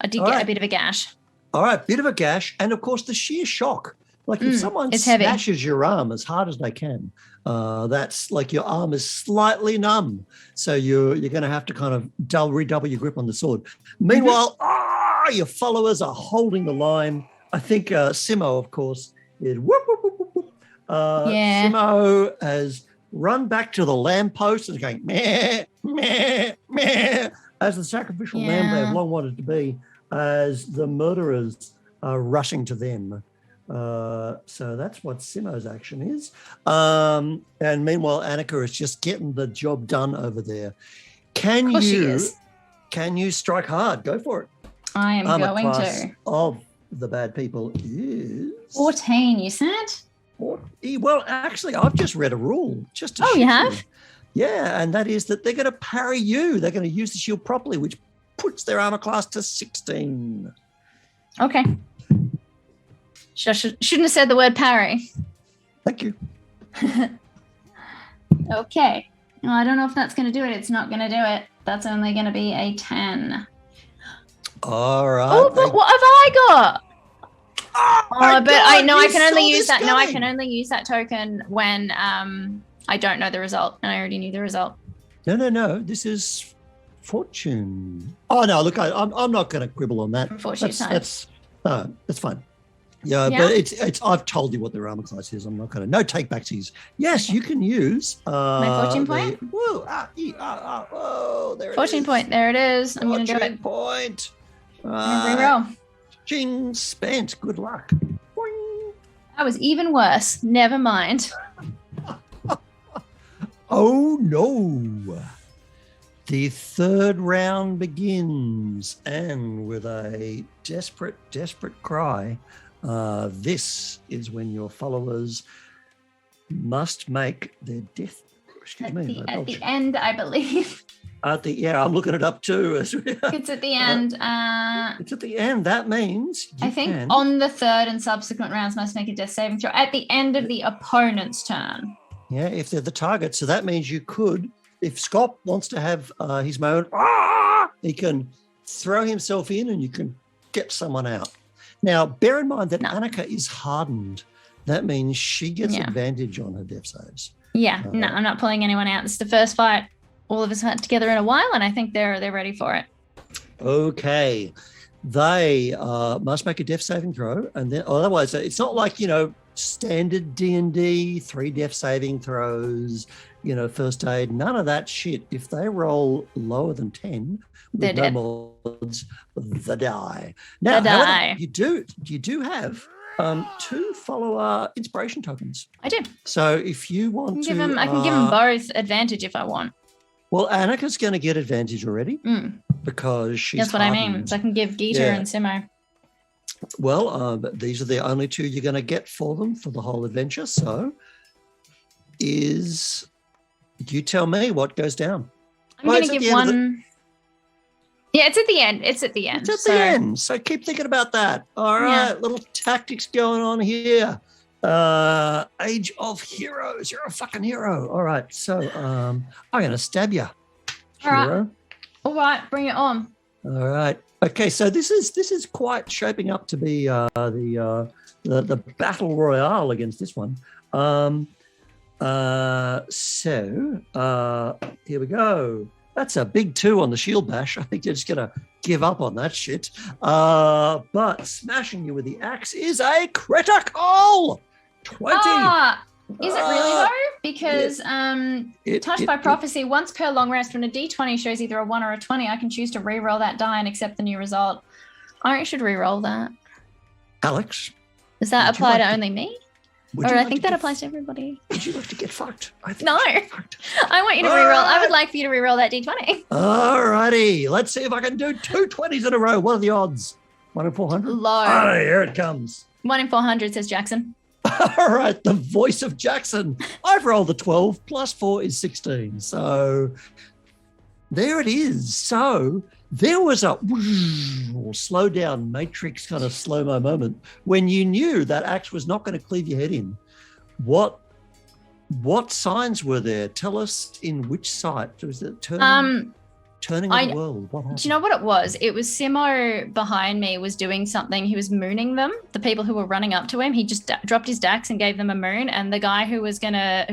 did get a bit of a gash. All right, bit of a gash, and of course the sheer shock. Like if someone smashes your arm as hard as they can, that's like your arm is slightly numb, so you're going to have to kind of redouble your grip on the sword. Meanwhile, your followers are holding the line. I think Simo, of course, is whoop, whoop, whoop, whoop, whoop. Simo has run back to the lamppost and is going meh, meh, meh, as the sacrificial lamb they have long wanted to be, as the murderers are rushing to them. So that's what Simo's action is. And meanwhile, Annika is just getting the job done over there. Can you strike hard? Go for it. I am going to. Of the bad people is 14, you said? Well, actually, I've just read a rule. You have? Yeah, and that is that they're going to parry you. They're going to use the shield properly, which puts their armor class to 16. Okay. Shouldn't have said the word parry. Thank you. Okay. Well, I don't know if that's going to do it. It's not going to do it. That's only going to be a 10. All right. Oh, but what have I got? I can only use that. Coming. No, I can only use that token when I don't know the result, and I already knew the result. No. This is fortune. Oh no! Look, I'm not going to quibble on that. Fortune time. That's fine. Yeah, but it's. I've told you what their armor class is. I'm not going to. No take backsies. Yes, you can use my fortune point. Whoa! There it fortune is. Point. There it is. I'm going to do it. Fortune point. Reroll. Ching spent. Good luck. Boing. That was even worse. Never mind. Oh no. The third round begins, and with a desperate cry, this is when your followers must make their death. At the end, I believe. I'm looking it up too. It's at the end. It's at the end. That means I think on the third and subsequent rounds must make a death saving throw at the end of the opponent's turn. Yeah, if they're the target. So that means you could, if Scott wants to have his moment, he can throw himself in and you can get someone out. Now, bear in mind that Annika is hardened. That means she gets advantage on her death saves. Yeah, no, I'm not pulling anyone out. This is the first fight all of us had together in a while, and I think they're ready for it. Okay. They must make a death saving throw, and then otherwise it's not like, standard D&D, 3 death saving throws, first aid, none of that shit. If they roll lower than 10 with no mods, they die. Now, however, you do have 2 follower inspiration tokens. I do. So if you want I can give them both advantage if I want. Well, Annika's going to get advantage already because she's That's what I mean. So I can give Gita and Simo. Well, but these are the only 2 you're going to get for them for the whole adventure. So you tell me what goes down. I'm going to give one. Yeah, it's at the end. It's at the end. It's at the end. So keep thinking about that. All right, little tactics going on here. Age of Heroes. You're a fucking hero. All right. So I'm going to stab you. Hero. All right. Bring it on. All right. Okay. So this is quite shaping up to be the battle royale against this one. So here we go. That's a big 2 on the shield bash. I think they're just going to give up on that shit. But smashing you with the axe is a critical 20. Is it really though? Because touched by prophecy, once per long rest, when a d20 shows either a 1 or a 20, I can choose to re-roll that die and accept the new result. I should re-roll that. Alex? Does that apply to only me? Or I think that applies to everybody. Would you like to get fucked? No. I want you to re-roll. I would like for you to re-roll that d20. All righty. Let's see if I can do 2 20s in a row. What are the odds? 1 in 400? Low. Oh, here it comes. 1 in 400, says Jackson. All right. The voice of Jackson. I've rolled a 12 plus 4 is 16. So there it is. So there was a slow down matrix kind of slow-mo moment when you knew that axe was not going to cleave your head in. What signs were there? Tell us in which site. Was it turning of the world? What happened? Do you know what it was? It was Simo behind me was doing something. He was mooning them, the people who were running up to him. He just dropped his dax and gave them a moon. And the guy who was gonna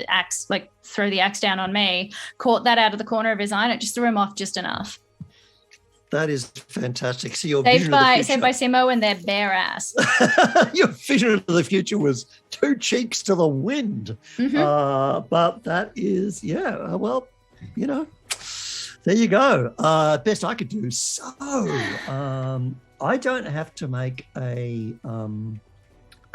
axe, like throw the axe down on me, caught that out of the corner of his eye, and it just threw him off just enough. That is fantastic. So your saved by Simo and their bare ass. Your vision of the future was 2 cheeks to the wind. Mm-hmm. But that is, well, there you go. Best I could do. So I don't have to make a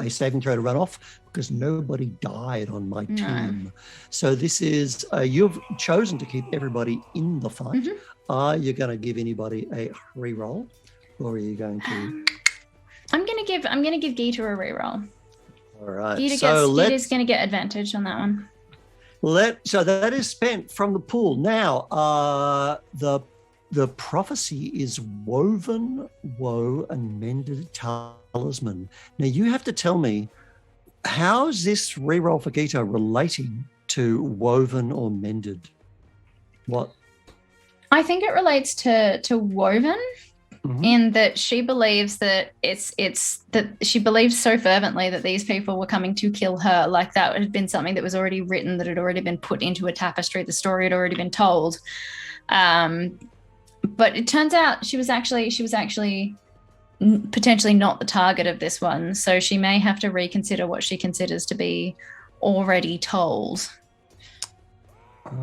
saving throw to run off because nobody died on my team. So this is, you've chosen to keep everybody in the fight. Mm-hmm. Are you going to give anybody a re-roll, or are you going to? I'm going to give Gita a re-roll. All right. Gita's going to get advantage on that one. So that is spent from the pool. Now, the prophecy is woven, woe, and mended talisman. Now you have to tell me, how's this re-roll for Gita relating to woven or mended? What? I think it relates to woven, in that she believes that it's that she believes so fervently that these people were coming to kill her, like that had been something that was already written, that had already been put into a tapestry, the story had already been told. But it turns out she was actually potentially not the target of this one, so she may have to reconsider what she considers to be already told.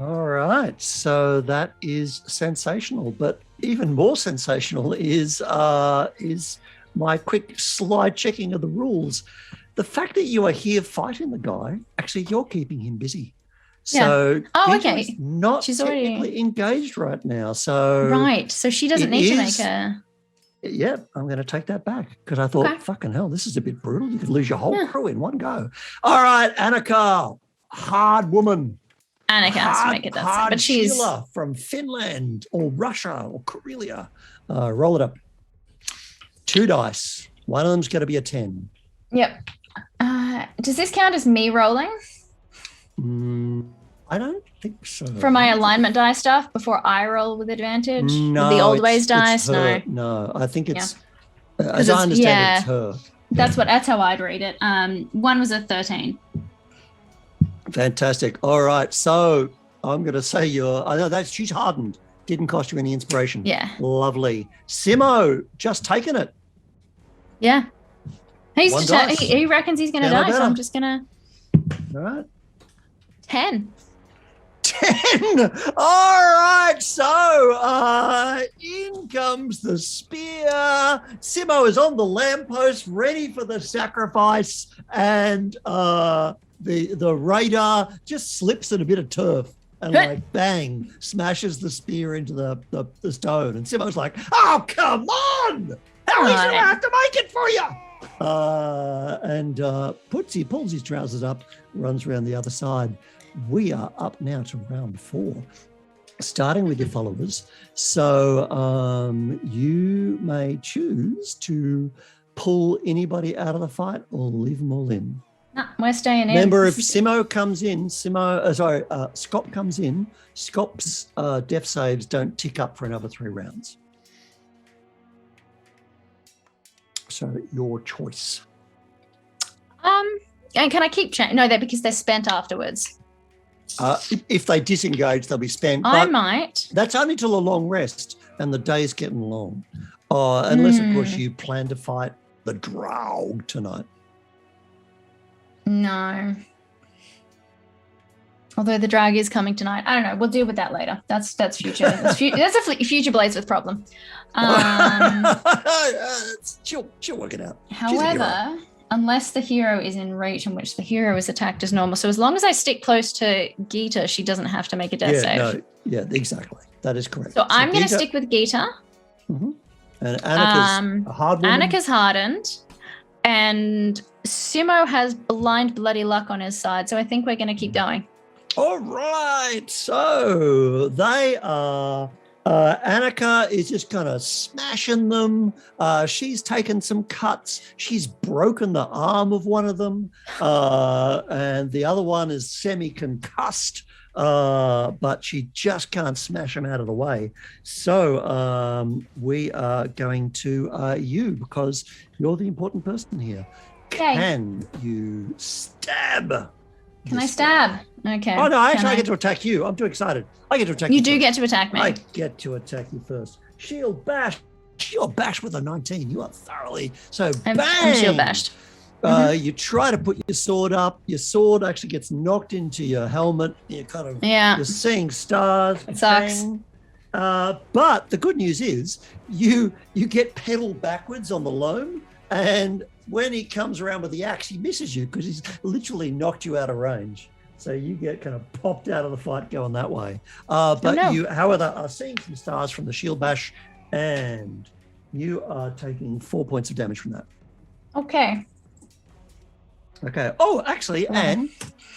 All right, so that is sensational, but even more sensational is my quick slide checking of the rules. The fact that you are here fighting the guy, actually you're keeping him busy. So Gita is okay. not She's already technically engaged right now. So right. So she doesn't need to make a. Yeah, I'm going to take that back because I thought, fucking hell, this is a bit brutal. You could lose your whole crew in one go. All right, Annika, hard woman. Annika has to make it that, but she's Sheila from Finland or Russia or Karelia. Roll it up. 2 dice. One of them's going to be a 10. Yep. Does this count as me rolling? I don't think so. For my alignment die stuff before I roll with advantage? No, with the old ways dice? No. No, I think it's, as I understand it's her. That's how I'd read it. One was a 13. Fantastic. All right. So I'm going to say I know she's hardened. Didn't cost you any inspiration. Yeah. Lovely. Simo, just taking it. Yeah. He reckons he's going to die, so I'm just going to. All right. 10. 10. All right. So in comes the spear. Simo is on the lamppost, ready for the sacrifice, and the raider just slips in a bit of turf and like bang smashes the spear into the stone. And Simo's like, "Oh, come on! How easy do I have to make it for you?" And pulls his trousers up, runs around the other side. We are up now to round 4, starting with your followers. So you may choose to pull anybody out of the fight or leave them all in. No, we're staying in. Remember, if Simo comes in, Scop comes in, Scop's death saves don't tick up for another 3 rounds. So your choice. And can I keep checking? No, they're because they're spent afterwards. If they disengage, they'll be spent. I might. That's only till a long rest, and the day's getting long. Unless, of course, you plan to fight the Drow tonight. No. Although the drag is coming tonight. I don't know. We'll deal with that later. That's future. That's a future Blaedswith problem. She'll work it out. However, unless the hero is in reach in which the hero is attacked as normal. So as long as I stick close to Gita, she doesn't have to make a death save. Exactly. That is correct. So I'm going to stick with Gita. Mm-hmm. And Annika's a hard woman. Annika's hardened. And Simo has blind bloody luck on his side. So I think we're going to keep going. All right. So they are... Annika is just kind of smashing them. She's taken some cuts. She's broken the arm of one of them. And the other one is semi-concussed, but she just can't smash them out of the way. So we are going to you because you're the important person here. Okay. Can you stab? Can I stab? Okay. Oh, no, actually, I get to attack you. I'm too excited. I get to attack you. You do get to attack me. I get to attack you first. Shield bash. Shield bash with a 19. You are thoroughly. So, bang. I'm shield bashed. You try to put your sword up. Your sword actually gets knocked into your helmet. You're kind of you're seeing stars. It sucks. But the good news is you get pedaled backwards on the loam, and when he comes around with the axe, he misses you because he's literally knocked you out of range. So you get kind of popped out of the fight going that way. You, however, are seeing some stars from the shield bash, and you are taking 4 points of damage from that. Okay. Oh, actually, and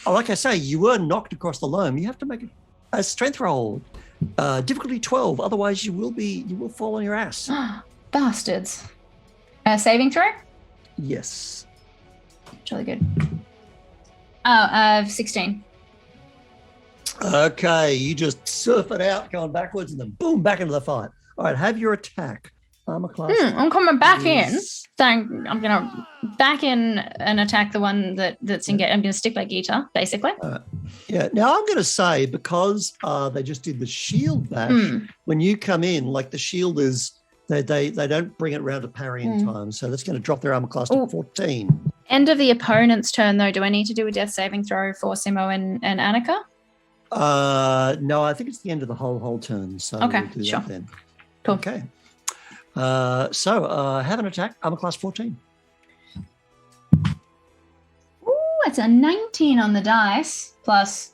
like I say, you were knocked across the loam. You have to make a strength roll. Difficulty 12. Otherwise, you will fall on your ass. Bastards. Saving throw? Yes. It's really good. Oh, 16. Okay, you just surf it out, going backwards, and then boom, back into the fight. All right, have your attack. Armor class. I'm coming back in. So I'm going to back in and attack the one that's engaged. I'm going to stick by Gita, basically. Now I'm going to say, because they just did the shield bash, when you come in, like the shield is, they don't bring it around to parry in time. So that's going to drop their armor class to 14. End of the opponent's turn, though. Do I need to do a death saving throw for Simo and Annika? No, I think it's the end of the whole turn. So okay, we'll do sure. That then. Cool. Okay. Have an attack, armor class 14. Ooh, it's a 19 on the dice, plus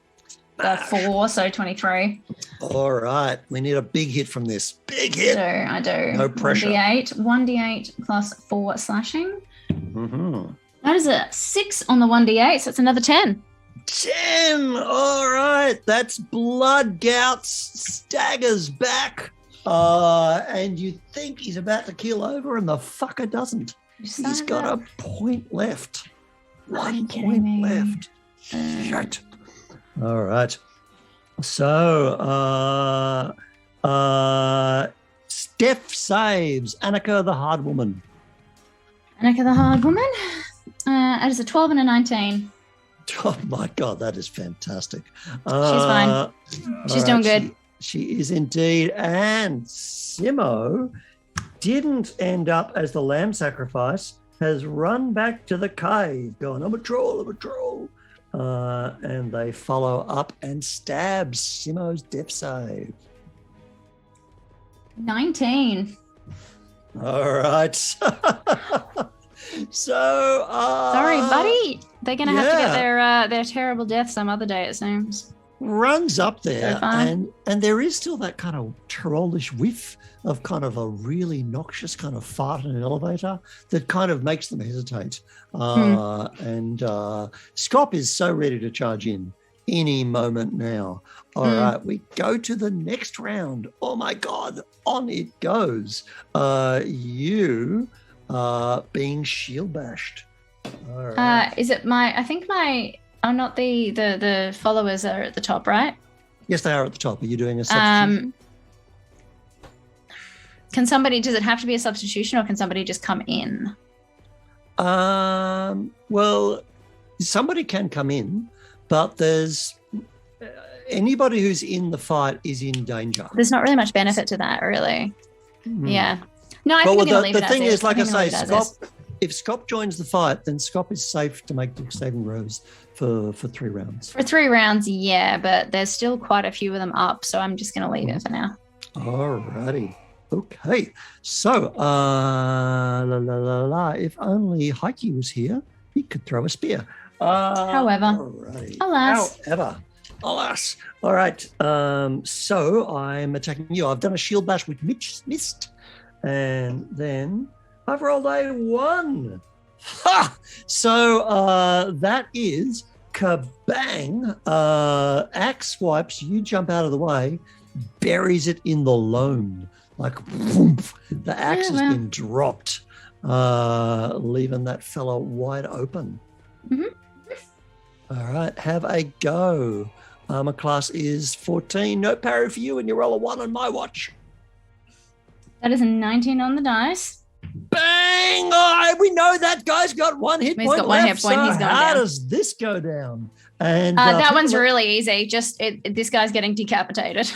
4, so 23. All right. We need a big hit from this. Big hit. I do. No pressure. 1d8 plus 4 slashing. Mm-hmm. That is a 6 on the 1d8, so it's another 10. 10. All right. That's blood gouts, staggers back. And you think he's about to keel over, and the fucker doesn't. He's got a point left. 1 point left. Shit. All right. So, Steph saves Annika the Hard Woman. Annika the Hard Woman. It is a 12 and a 19. Oh my God, that is fantastic. She's fine. She's doing good. She is indeed. And Simo didn't end up as the lamb sacrifice, has run back to the cave, going, I'm a troll. And they follow up and stab Simo's death save. 19. All right. So, sorry, buddy. They're going to have to get their terrible death some other day, it seems. Runs up there, So and there is still that kind of trollish whiff of kind of a really noxious kind of fart in an elevator that kind of makes them hesitate. And Scop is so ready to charge in any moment now. All right, we go to the next round. Oh my God, on it goes. You being shield bashed. All right. Is it not the followers are at the top, right? Yes, they are at the top. Are you doing a substitution? Does it have to be a substitution, or can somebody just come in? Well, somebody can come in, but there's anybody who's in the fight is in danger. There's not really much benefit to that, really. Yeah. No, I think I'm going to leave it as is. The thing is, like I say, if Scop joins the fight, then Scop is safe to make the saving throws for 3 rounds. For 3 rounds, yeah, but there's still quite a few of them up, so I'm just going to leave it for now. All righty. Okay. So, if only Heike was here, he could throw a spear. However. Alas. All right. So I'm attacking you. I've done a shield bash with missed. And then I've rolled a 1. Ha! So that is kabang. Axe swipes. You jump out of the way, buries it in the loam. Like, whoomph, the axe has been dropped, leaving that fella wide open. All right, have a go. Armor class is 14. No parry for you, and you roll a 1 on my watch. That is a 19 on the dice. Bang! Oh, we know that guy's got 1 hit point. He's got 1 hit point. He's gone how down. Does this go down? And that one's really easy. Just this guy's getting decapitated.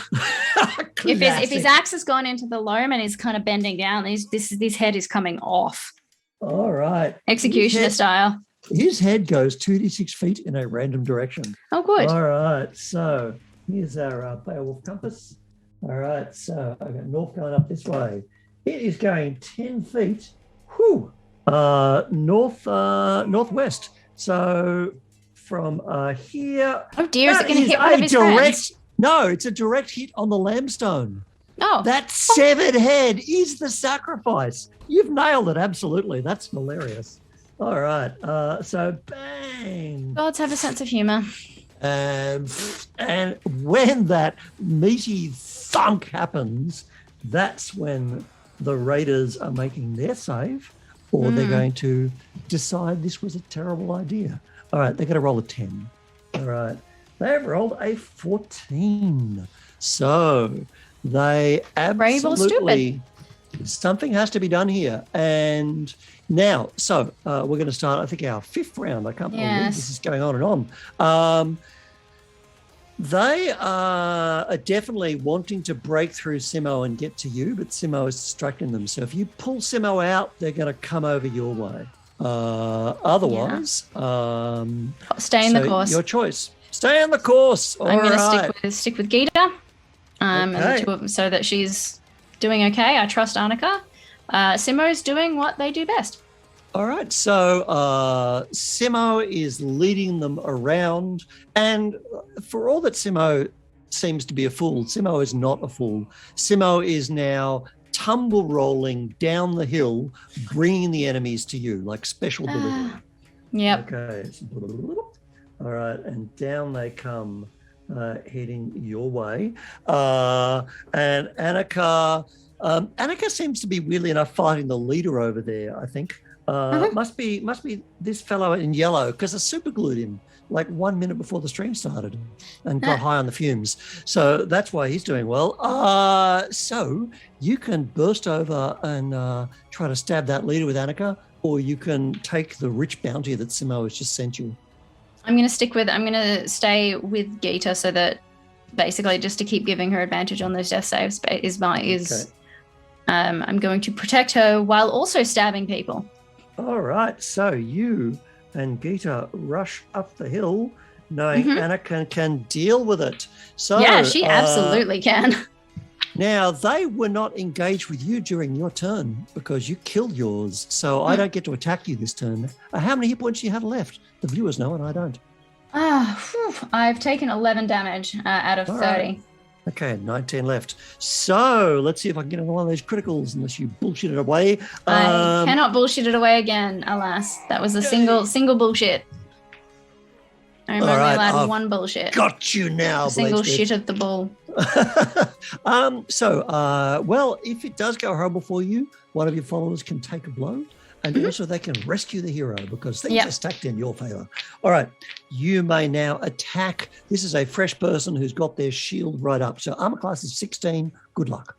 if his axe has gone into the loam and is kind of bending down, his head is coming off. All right. Executioner style. His head goes 2d6 feet in a random direction. Oh, good. All right. So here's our Beowulf compass. All right. So I've got north going up this way. It is going 10 feet. Northwest. So from here. Oh dear, is it going to hit one of his friends? No, it's a direct hit on the lambstone. Oh. That severed head is the sacrifice. You've nailed it, absolutely. That's hilarious. All right. So bang. Gods have a sense of humor. And when that meaty thunk happens, that's when the raiders are making their save, or they're going to decide this was a terrible idea. All right, they're going to roll a 10. All right, they've rolled a 14. So they absolutely, something has to be done here. And now, so we're going to start, I think, our 5th round. I can't believe this is going on and on. They are definitely wanting to break through Simo and get to you, but Simo is distracting them. So if you pull Simo out, they're going to come over your way. Otherwise, stay in the course. Your choice. Stay on the course. I'm going to stick with Gita, and the 2 of them, so that she's doing okay. I trust Annika. Simo's doing what they do best. All right, so Simo is leading them around, and for all that Simo seems to be a fool, Simo is not a fool. Simo is now tumble rolling down the hill, bringing the enemies to you, like special delivery. Yep. Okay. All right, and down they come, heading your way. And Annika seems to be, weirdly enough, fighting the leader over there, I think. Must be this fellow in yellow, because I super glued him like 1 minute before the stream started and got high on the fumes. So that's why he's doing well. So you can burst over and try to stab that leader with Annika, or you can take the rich bounty that Simo has just sent you. I'm going to stay with Gita, so that basically just to keep giving her advantage on those death saves I'm going to protect her while also stabbing people. All right, so you and Gita rush up the hill, knowing Anakin can deal with it. So yeah, she absolutely can. Now, they were not engaged with you during your turn because you killed yours, so I don't get to attack you this turn. How many hit points do you have left? The viewers know and I don't. I've taken 11 damage out of 30. Right. Okay, 19 left. So let's see if I can get another one of those criticals, unless you bullshit it away. I cannot bullshit it away again, alas. That was a single bullshit. I'm only allowed one bullshit. Got you now, single Blaedswith. shit at the bull. Well, if it does go horrible for you, one of your followers can take a blow, and also they can rescue the hero because things are stacked in your favor. All right, you may now attack. This is a fresh person who's got their shield right up. So armor class is 16. Good luck.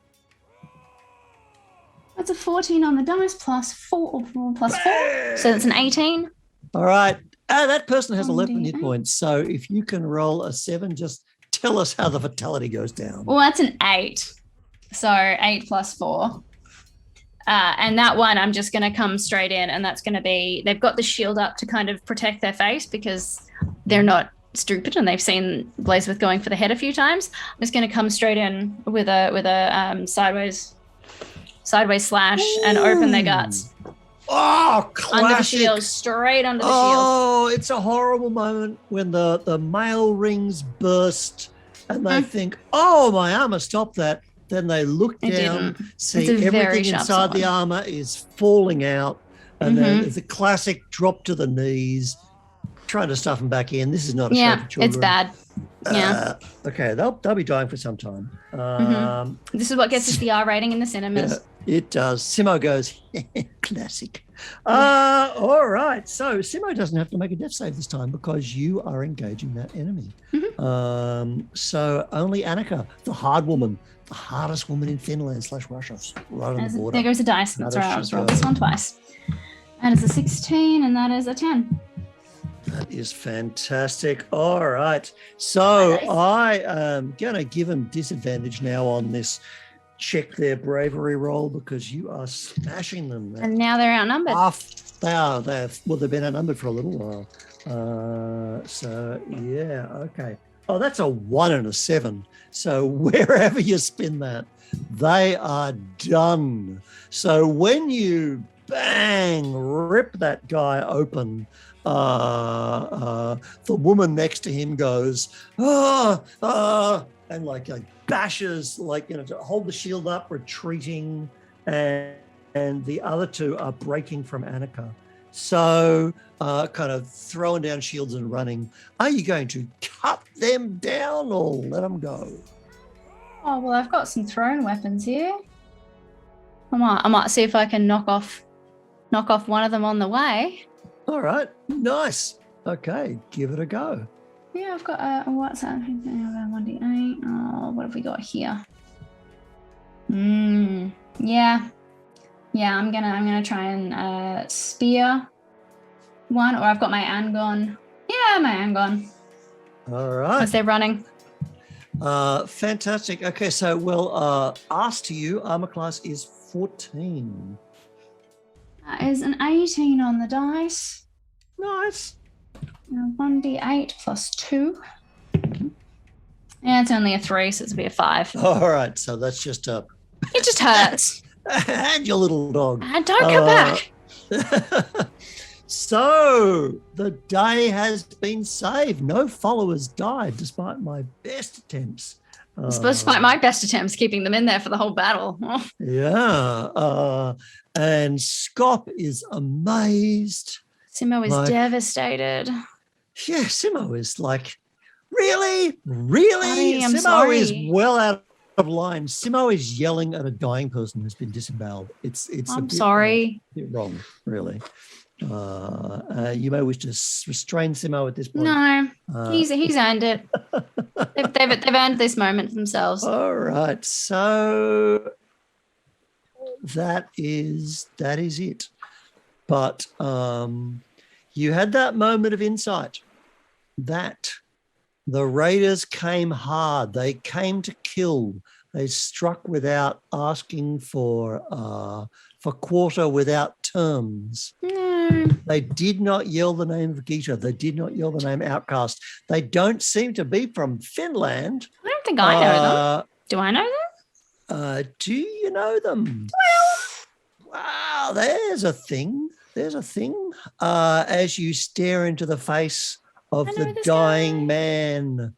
That's a 14 on the dice plus 4. So that's an 18. All right. That person has 11 hit points. So if you can roll a 7, just tell us how the fatality goes down. Well, that's an 8. So 8 plus 4. And that one, I'm just going to come straight in, and that's going to be, they've got the shield up to kind of protect their face because they're not stupid and they've seen Blaedswith going for the head a few times. I'm just going to come straight in with a sideways slash and open their guts. Oh, classic. Under the shield, straight under the shield. Oh, it's a horrible moment when the mail rings burst and they think, oh, my armor stopped that. Then they look down, see everything inside the armor is falling out, and then there's a classic drop to the knees, trying to stuff them back in. This is not a show for children. It's bad. Okay, they'll be dying for some time. This is what gets us the R rating in the cinemas. Yeah, it does. Simo goes, classic. All right, so Simo doesn't have to make a death save this time because you are engaging that enemy. So only Annika, the hard woman, the hardest woman in Finland / Russia, right on the border. There goes a dice. That's right. I'll roll this one twice. That is a 16, and that is a 10. That is fantastic. All right. So I am going to give him disadvantage now on this check their bravery roll because you are smashing them. And now they're outnumbered. They've been outnumbered for a little while. Okay. Oh, that's a 1 and a 7. So wherever you spin that, they are done. So when you bang, rip that guy open, the woman next to him goes, and like bashes, to hold the shield up, retreating, and the other two are breaking from Annika. So kind of throwing down shields and running. Are you going to cut them down or let them go? Oh, well, I've got some thrown weapons here. I might see if I can knock off one of them on the way. All right, nice. Okay, give it a go. Yeah, I've got what's that? 1d8. Oh, what have we got here? Yeah. I'm gonna try and spear one, or I've got my Angon. Yeah, my Angon. All right. Because they're running. Fantastic. Okay, so ask to you, armor class is 14. That is an 18 on the dice. Nice. 1d8 plus 2. Yeah, it's only a 3, so it's be a 5. All right, so that's just It just hurts. and your little dog. Don't come back. So the day has been saved. No followers died despite my best attempts. Despite my best attempts keeping them in there for the whole battle. Yeah. And Scop is amazed. Simo is devastated. Yeah, Simo is like, really? Really? I'm Simo sorry. is well out of line. Simo is yelling at a dying person who's been disemboweled. It's I'm sorry. a bit wrong, really. You may wish to restrain Simo at this point. No, he's earned it. they've earned this moment for themselves. All right, so that is it. But you had that moment of insight that the raiders came hard. They came to kill. They struck without asking for quarter, without terms. No. They did not yell the name of Gita. They did not yell the name Outcast. They don't seem to be from Finland. I don't think I know them. Do I know them? Do you know them? Wow, there's a thing. As you stare into the face of the dying man,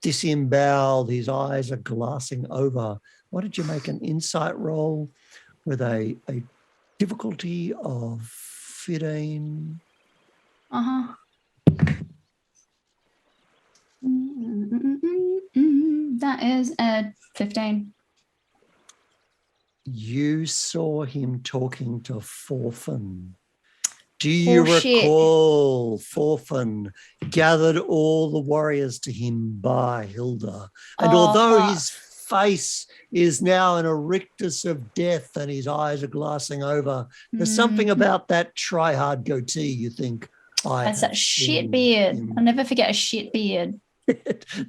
disemboweled, his eyes are glassing over. Why did you make an insight roll with a difficulty of 15? Uh-huh. That is a 15. You saw him talking to Forfin. Do you recall Forfin gathered all the warriors to him by Hilda? And although his face is now in a rictus of death and his eyes are glassing over, there's something about that try-hard goatee you think, that's that shit beard. I'll never forget a shit beard.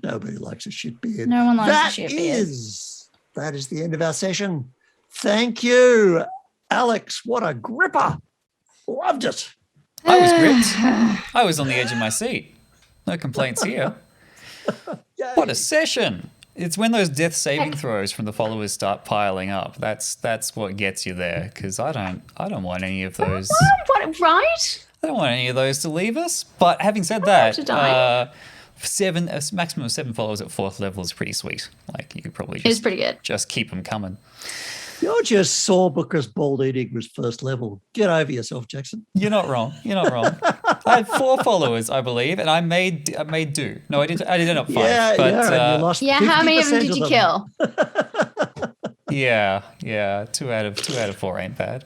Nobody likes a shit beard. No one likes a shit beard. That is the end of our session. Thank you, Alex. What a gripper. Loved it. I was gripped. I was on the edge of my seat. No complaints here. What a session. It's when those death saving throws from the followers start piling up. That's what gets you there, because I don't want any of those. What, right? I don't want any of those to leave us. But having said that, a maximum of 7 followers at 4th level is pretty sweet. Like, you could probably It's pretty good. Just keep them coming. You're just sore because Bald Eating was 1st level. Get over yourself, Jackson. You're not wrong. I had 4 followers, I believe, and I made do. No, I did end up 5. Yeah, but, and you lost how many of them did you them. kill? Yeah. 2 out of 4 ain't bad.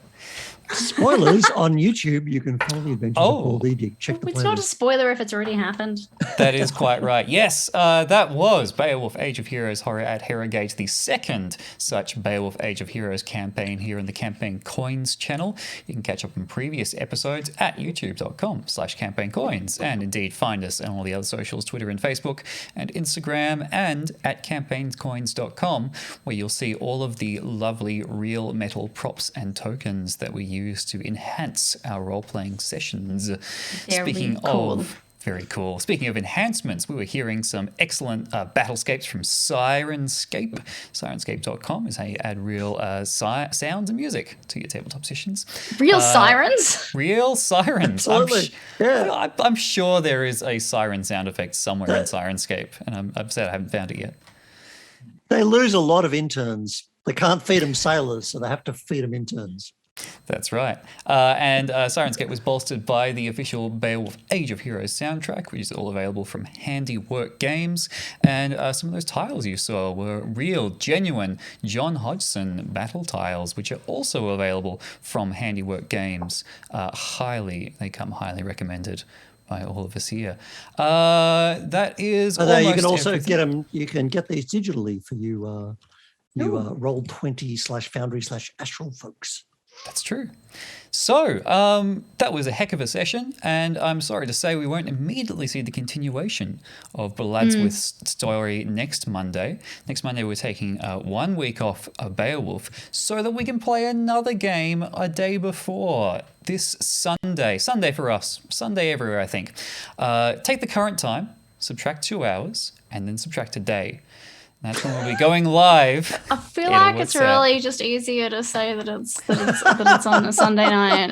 Spoilers on YouTube. You can follow the adventures of Bald Eating. Check the It's not a spoiler if it's already happened. That is quite right. Yes, that was BEOWULF Age of Heroes Horror at Herrogate, the 2nd such BEOWULF Age of Heroes campaign here in the Campaign Coins channel. You can catch up on previous episodes at youtube.com/campaigncoins, and indeed find us on all the other socials, Twitter and Facebook and Instagram, and at campaigncoins.com, where you'll see all of the lovely real metal props and tokens that we use to enhance our role-playing sessions. Very cool. Speaking of enhancements, we were hearing some excellent battlescapes from Sirenscape. Sirenscape.com is how you add real sounds and music to your tabletop sessions. Real sirens? Real sirens. Absolutely. I'm sure there is a siren sound effect somewhere in Sirenscape, and I'm upset I haven't found it yet. They lose a lot of interns. They can't feed them sailors, so they have to feed them interns. That's right. And Sirenscape was bolstered by the official BEOWULF Age of Heroes soundtrack, which is all available from Handiwork Games. And some of those tiles you saw were real, genuine John Hodgson battle tiles, which are also available from Handiwork Games. They come highly recommended by all of us here. That is almost you can also everything. get them. You can get these digitally for you Roll20/Foundry/Astral folks. That's true. So that was a heck of a session, and I'm sorry to say we won't immediately see the continuation of Blaedswith's story next Monday. Next Monday we're taking 1 week off of BEOWULF so that we can play another game a day before. This Sunday for us, Sunday everywhere I think. Take the current time, subtract 2 hours, and then subtract a day. That's when we'll be going live. I feel It'll like it's work out. really just easier to say that it's on a Sunday night.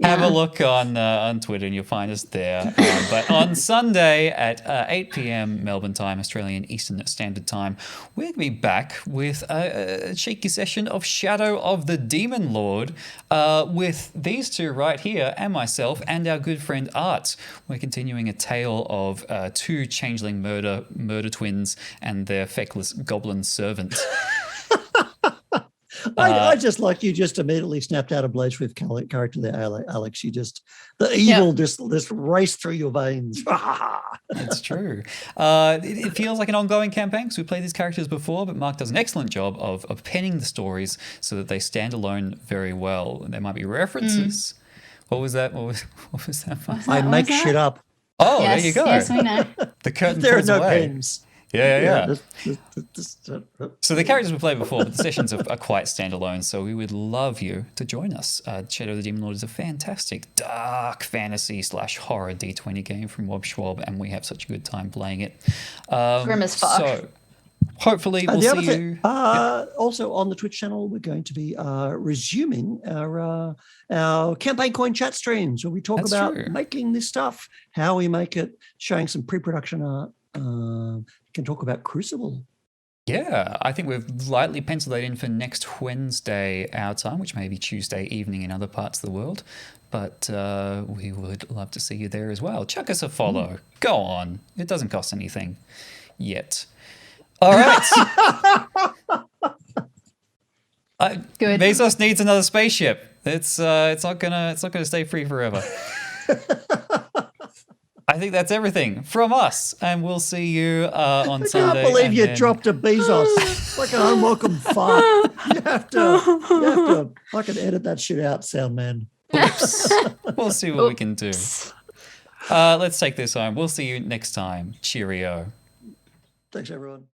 Have a Yeah. look on Twitter and you'll find us there. But on Sunday at 8 p.m. Melbourne time, Australian Eastern Standard Time, we're going to be back with a cheeky session of Shadow of the Demon Lord with these two right here and myself and our good friend Art. We're continuing a tale of two changeling murder twins and their feckless goblin servant. I just like you just immediately snapped out a Blaedswith character there, Alex. You just, the evil just raced through your veins. It's true. It feels like an ongoing campaign because we played these characters before, but Mark does an excellent job of penning the stories so that they stand alone very well. There might be references. What was that? What was that? Mark? I make shit up. Oh, Yes, there you go. yes, we know. The curtain There are pulls no away. pens. Yeah. This- So the characters we played before, but the sessions are quite standalone. So we would love you to join us. Shadow of the Demon Lord is a fantastic dark fantasy / horror D20 game from Wob Schwab, and we have such a good time playing it. Grim as fuck. So hopefully we'll the other see thing, you. also on the Twitch channel, we're going to be resuming our campaign coin chat streams where we talk That's about true. making this stuff, how we make it, showing some pre-production art. Can talk about Crucible. Yeah, I think we've lightly penciled that in for next Wednesday our time, which may be Tuesday evening in other parts of the world. But we would love to see you there as well. Chuck us a follow. Go on. It doesn't cost anything yet. All right. Good. Bezos needs another spaceship. It's not gonna stay free forever. I think that's everything from us, and we'll see you on I Sunday. can't believe and you then- dropped a Bezos. It's like an unwelcome fart. You have to fucking edit that shit out, sound man. Oops. We'll see what we can do. Let's take this home. We'll see you next time. Cheerio. Thanks, everyone.